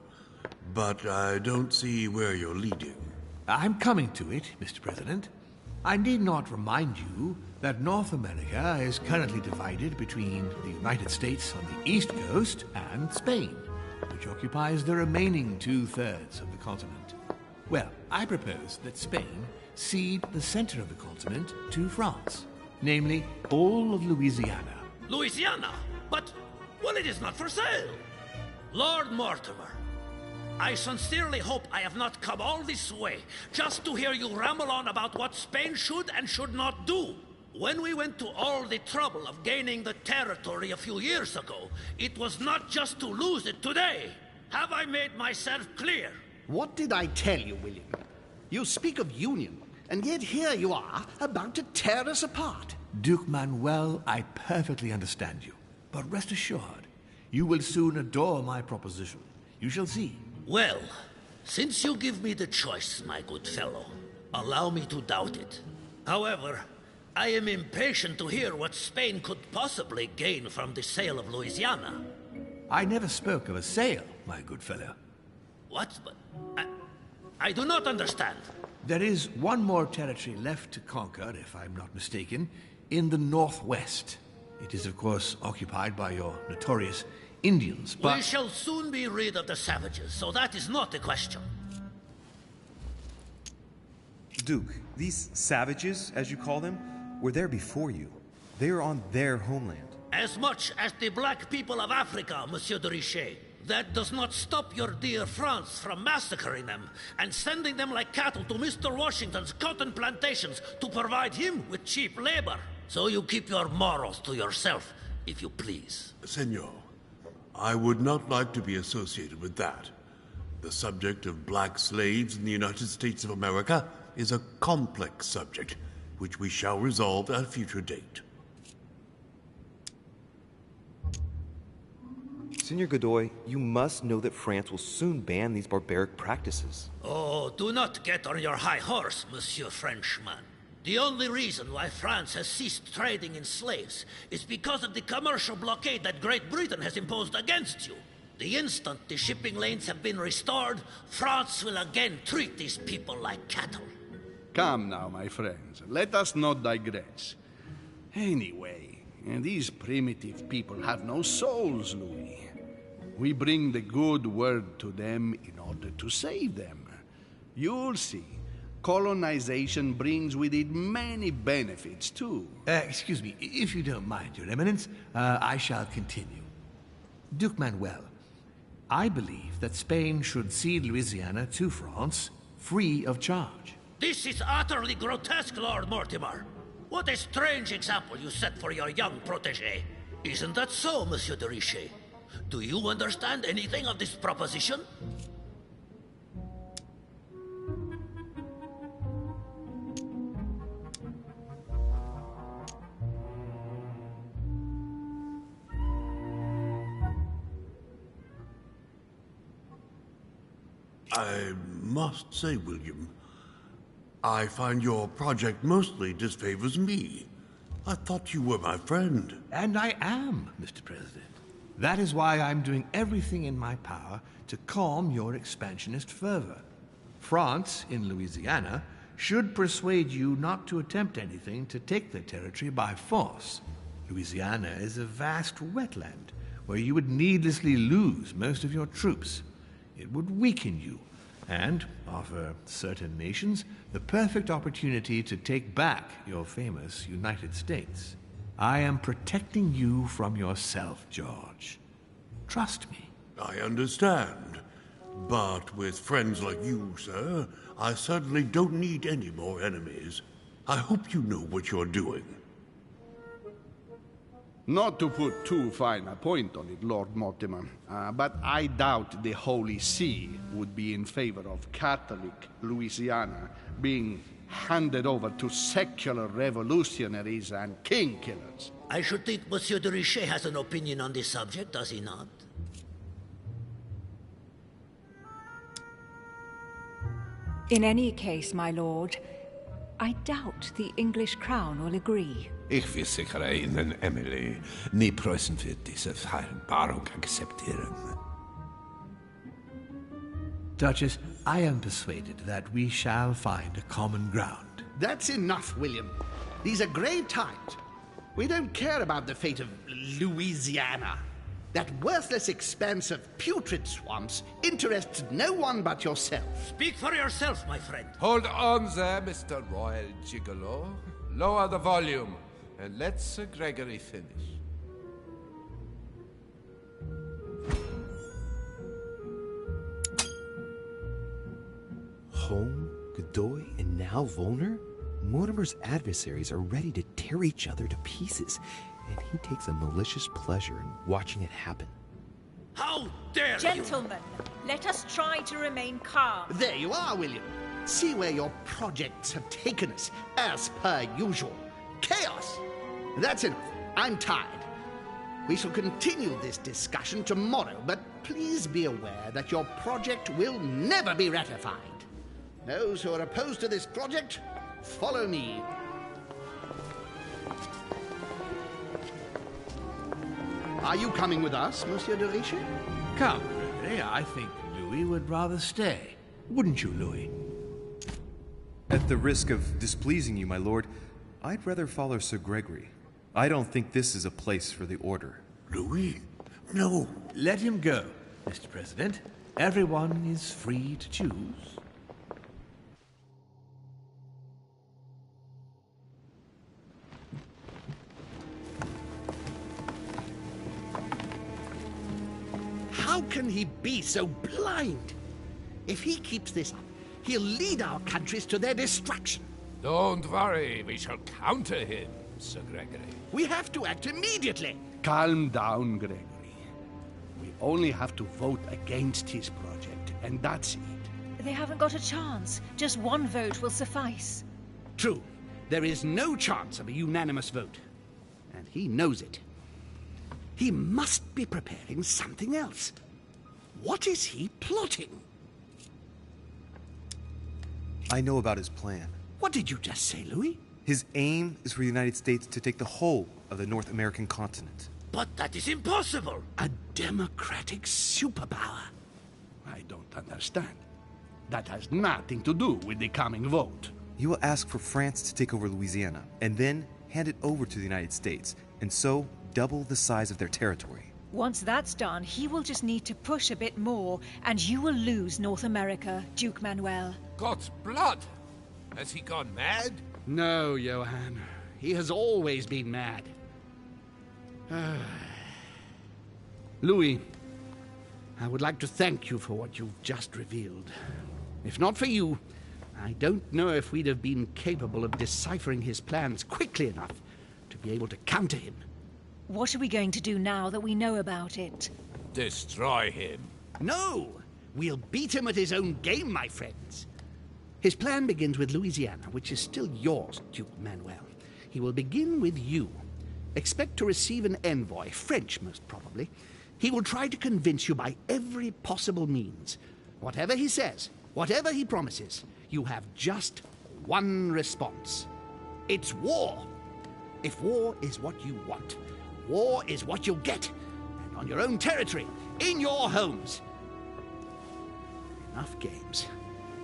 but I don't see where you're leading. I'm coming to it, Mr. President. I need not remind you that North America is currently divided between the United States on the east coast and Spain, which occupies the remaining 2/3 of the continent. Well, I propose that Spain cede the center of the continent to France, namely all of Louisiana. Louisiana? But, well, it is not for sale. Lord Mortimer, I sincerely hope I have not come all this way just to hear you ramble on about what Spain should and should not do. When we went to all the trouble of gaining the territory a few years ago, it was not just to lose it today. Have I made myself clear? What did I tell you, William? You speak of union, and yet here you are, about to tear us apart. Duke Manuel, I perfectly understand you. But rest assured, you will soon adore my proposition. You shall see. Well, since you give me the choice, my good fellow, Allow me to doubt it. However, I am impatient to hear what Spain could possibly gain from the sale of Louisiana. I never spoke of a sale, my good fellow. What? But I do not understand. There is one more territory left to conquer, if I'm not mistaken, in the northwest. It is, of course, occupied by your notorious Indians, but... We shall soon be rid of the savages, so that is not the question. Duke, these savages, as you call them, were there before you. They are on their homeland. As much as the black people of Africa, Monsieur de Richet. That does not stop your dear France from massacring them and sending them like cattle to Mr. Washington's cotton plantations to provide him with cheap labor. So you keep your morals to yourself, if you please. Senor, I would not like to be associated with that. The subject of black slaves in the United States of America is a complex subject, which we shall resolve at a future date. Senor Godoy, you must know that France will soon ban these barbaric practices. Oh, do not get on your high horse, Monsieur Frenchman. The only reason why France has ceased trading in slaves is because of the commercial blockade that Great Britain has imposed against you. The instant the shipping lanes have been restored, France will again treat these people like cattle. Come now, my friends. Let us not digress. Anyway, these primitive people have no souls, Louis. We bring the good word to them in order to save them. You'll see. Colonization brings with it many benefits, too. Excuse me, if you don't mind, Your Eminence, I shall continue. Duke Manuel, I believe that Spain should cede Louisiana to France, free of charge. This is utterly grotesque, Lord Mortimer. What a strange example you set for your young protégé. Isn't that so, Monsieur de Richet? Do you understand anything of this proposition? I must say, William, I find your project mostly disfavors me. I thought you were my friend. And I am, Mr. President. That is why I'm doing everything in my power to calm your expansionist fervor. France, in Louisiana, should persuade you not to attempt anything to take the territory by force. Louisiana is a vast wetland where you would needlessly lose most of your troops. It would weaken you and offer certain nations the perfect opportunity to take back your famous United States. I am protecting you from yourself, George. Trust me. I understand. But with friends like you, sir, I certainly don't need any more enemies. I hope you know what you're doing. Not to put too fine a point on it, Lord Mortimer, but I doubt the Holy See would be in favor of Catholic Louisiana being handed over to secular revolutionaries and king killers. I should think Monsieur de Richet has an opinion on this subject, does he not? In any case, my lord, I doubt the English crown will agree. Ich versichere Ihnen, Emily, nie Preußen wird diese Vereinbarung akzeptieren. Duchess, I am persuaded that we shall find a common ground. That's enough, William. These are grave times. We don't care about the fate of Louisiana. That worthless expanse of putrid swamps interests no one but yourself. Speak for yourself, my friend. Hold on there, Mr. Royal Gigolo. Lower the volume, and let Sir Gregory finish. Home, Godoy, and now Volner? Mortimer's adversaries are ready to tear each other to pieces, and he takes a malicious pleasure in watching it happen. How dare Gentlemen, let us try to remain calm. There you are, William. See where your projects have taken us, as per usual. Chaos! That's enough. I'm tired. We shall continue this discussion tomorrow, but please be aware that your project will never be ratified. Those who are opposed to this project, follow me. Are you coming with us, Monsieur de Richet? Come, Gregory. I think Louis would rather stay. Wouldn't you, Louis? At the risk of displeasing you, my lord, I'd rather follow Sir Gregory. I don't think this is a place for the Order. Louis? No. Let him go, Mr. President. Everyone is free to choose. How can he be so blind? If he keeps this up, he'll lead our countries to their destruction. Don't worry, we shall counter him, Sir Gregory. We have to act immediately. Calm down, Gregory. We only have to vote against his project, and that's it. They haven't got a chance. Just one vote will suffice. True. There is no chance of a unanimous vote. And he knows it. He must be preparing something else. What is he plotting? I know about his plan. What did you just say, Louis? His aim is for the United States to take the whole of the North American continent. But that is impossible. A democratic superpower. I don't understand. That has nothing to do with the coming vote. He will ask for France to take over Louisiana, and then hand it over to the United States, and so double the size of their territory. Once that's done, he will just need to push a bit more, and you will lose North America, Duke Manuel. God's blood! Has he gone mad? No, Johann. He has always been mad. Louis, I would like to thank you for what you've just revealed. If not for you, I don't know if we'd have been capable of deciphering his plans quickly enough to be able to counter him. What are we going to do now that we know about it? Destroy him. No! We'll beat him at his own game, my friends. His plan begins with Louisiana, which is still yours, Duke Manuel. He will begin with you. Expect to receive an envoy, French most probably. He will try to convince you by every possible means. Whatever he says, whatever he promises, you have just one response. It's war. If war is what you want, war is what you'll get. And on your own territory, in your homes. Enough games.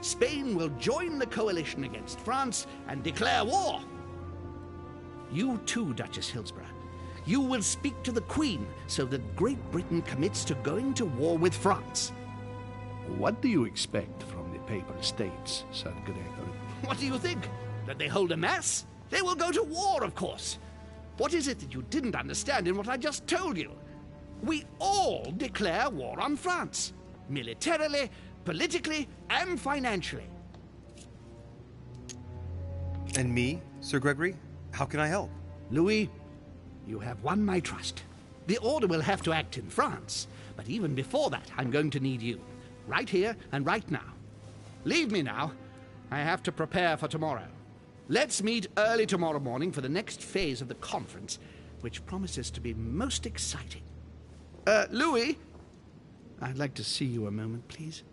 Spain will join the coalition against France and declare war. You too, Duchess Hillsborough. You will speak to the Queen so that Great Britain commits to going to war with France. What do you expect from the Papal States, Sir Gregory? What do you think? That they hold a mass? They will go to war, of course. What is it that you didn't understand in what I just told you? We all declare war on France. Militarily, politically, and financially. And me, Sir Gregory? How can I help? Louis, you have won my trust. The Order will have to act in France, but even before that, I'm going to need you. Right here and right now. Leave me now. I have to prepare for tomorrow. Let's meet early tomorrow morning for the next phase of the conference, which promises to be most exciting. Louis, I'd like to see you a moment, please.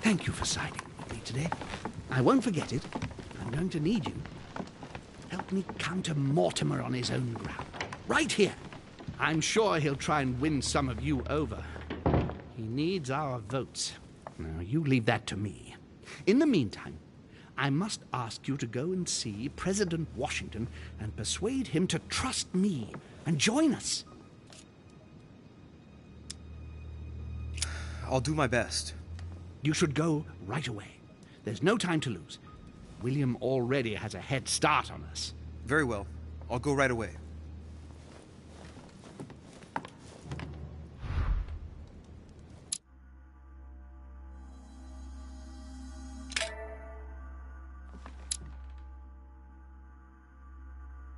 Thank you for siding with me today. I won't forget it. I'm going to need you. Help me counter Mortimer on his own ground. Right here. I'm sure he'll try and win some of you over. He needs our votes. Now, you leave that to me. In the meantime, I must ask you to go and see President Washington and persuade him to trust me and join us. I'll do my best. You should go right away. There's no time to lose. William already has a head start on us. Very well. I'll go right away.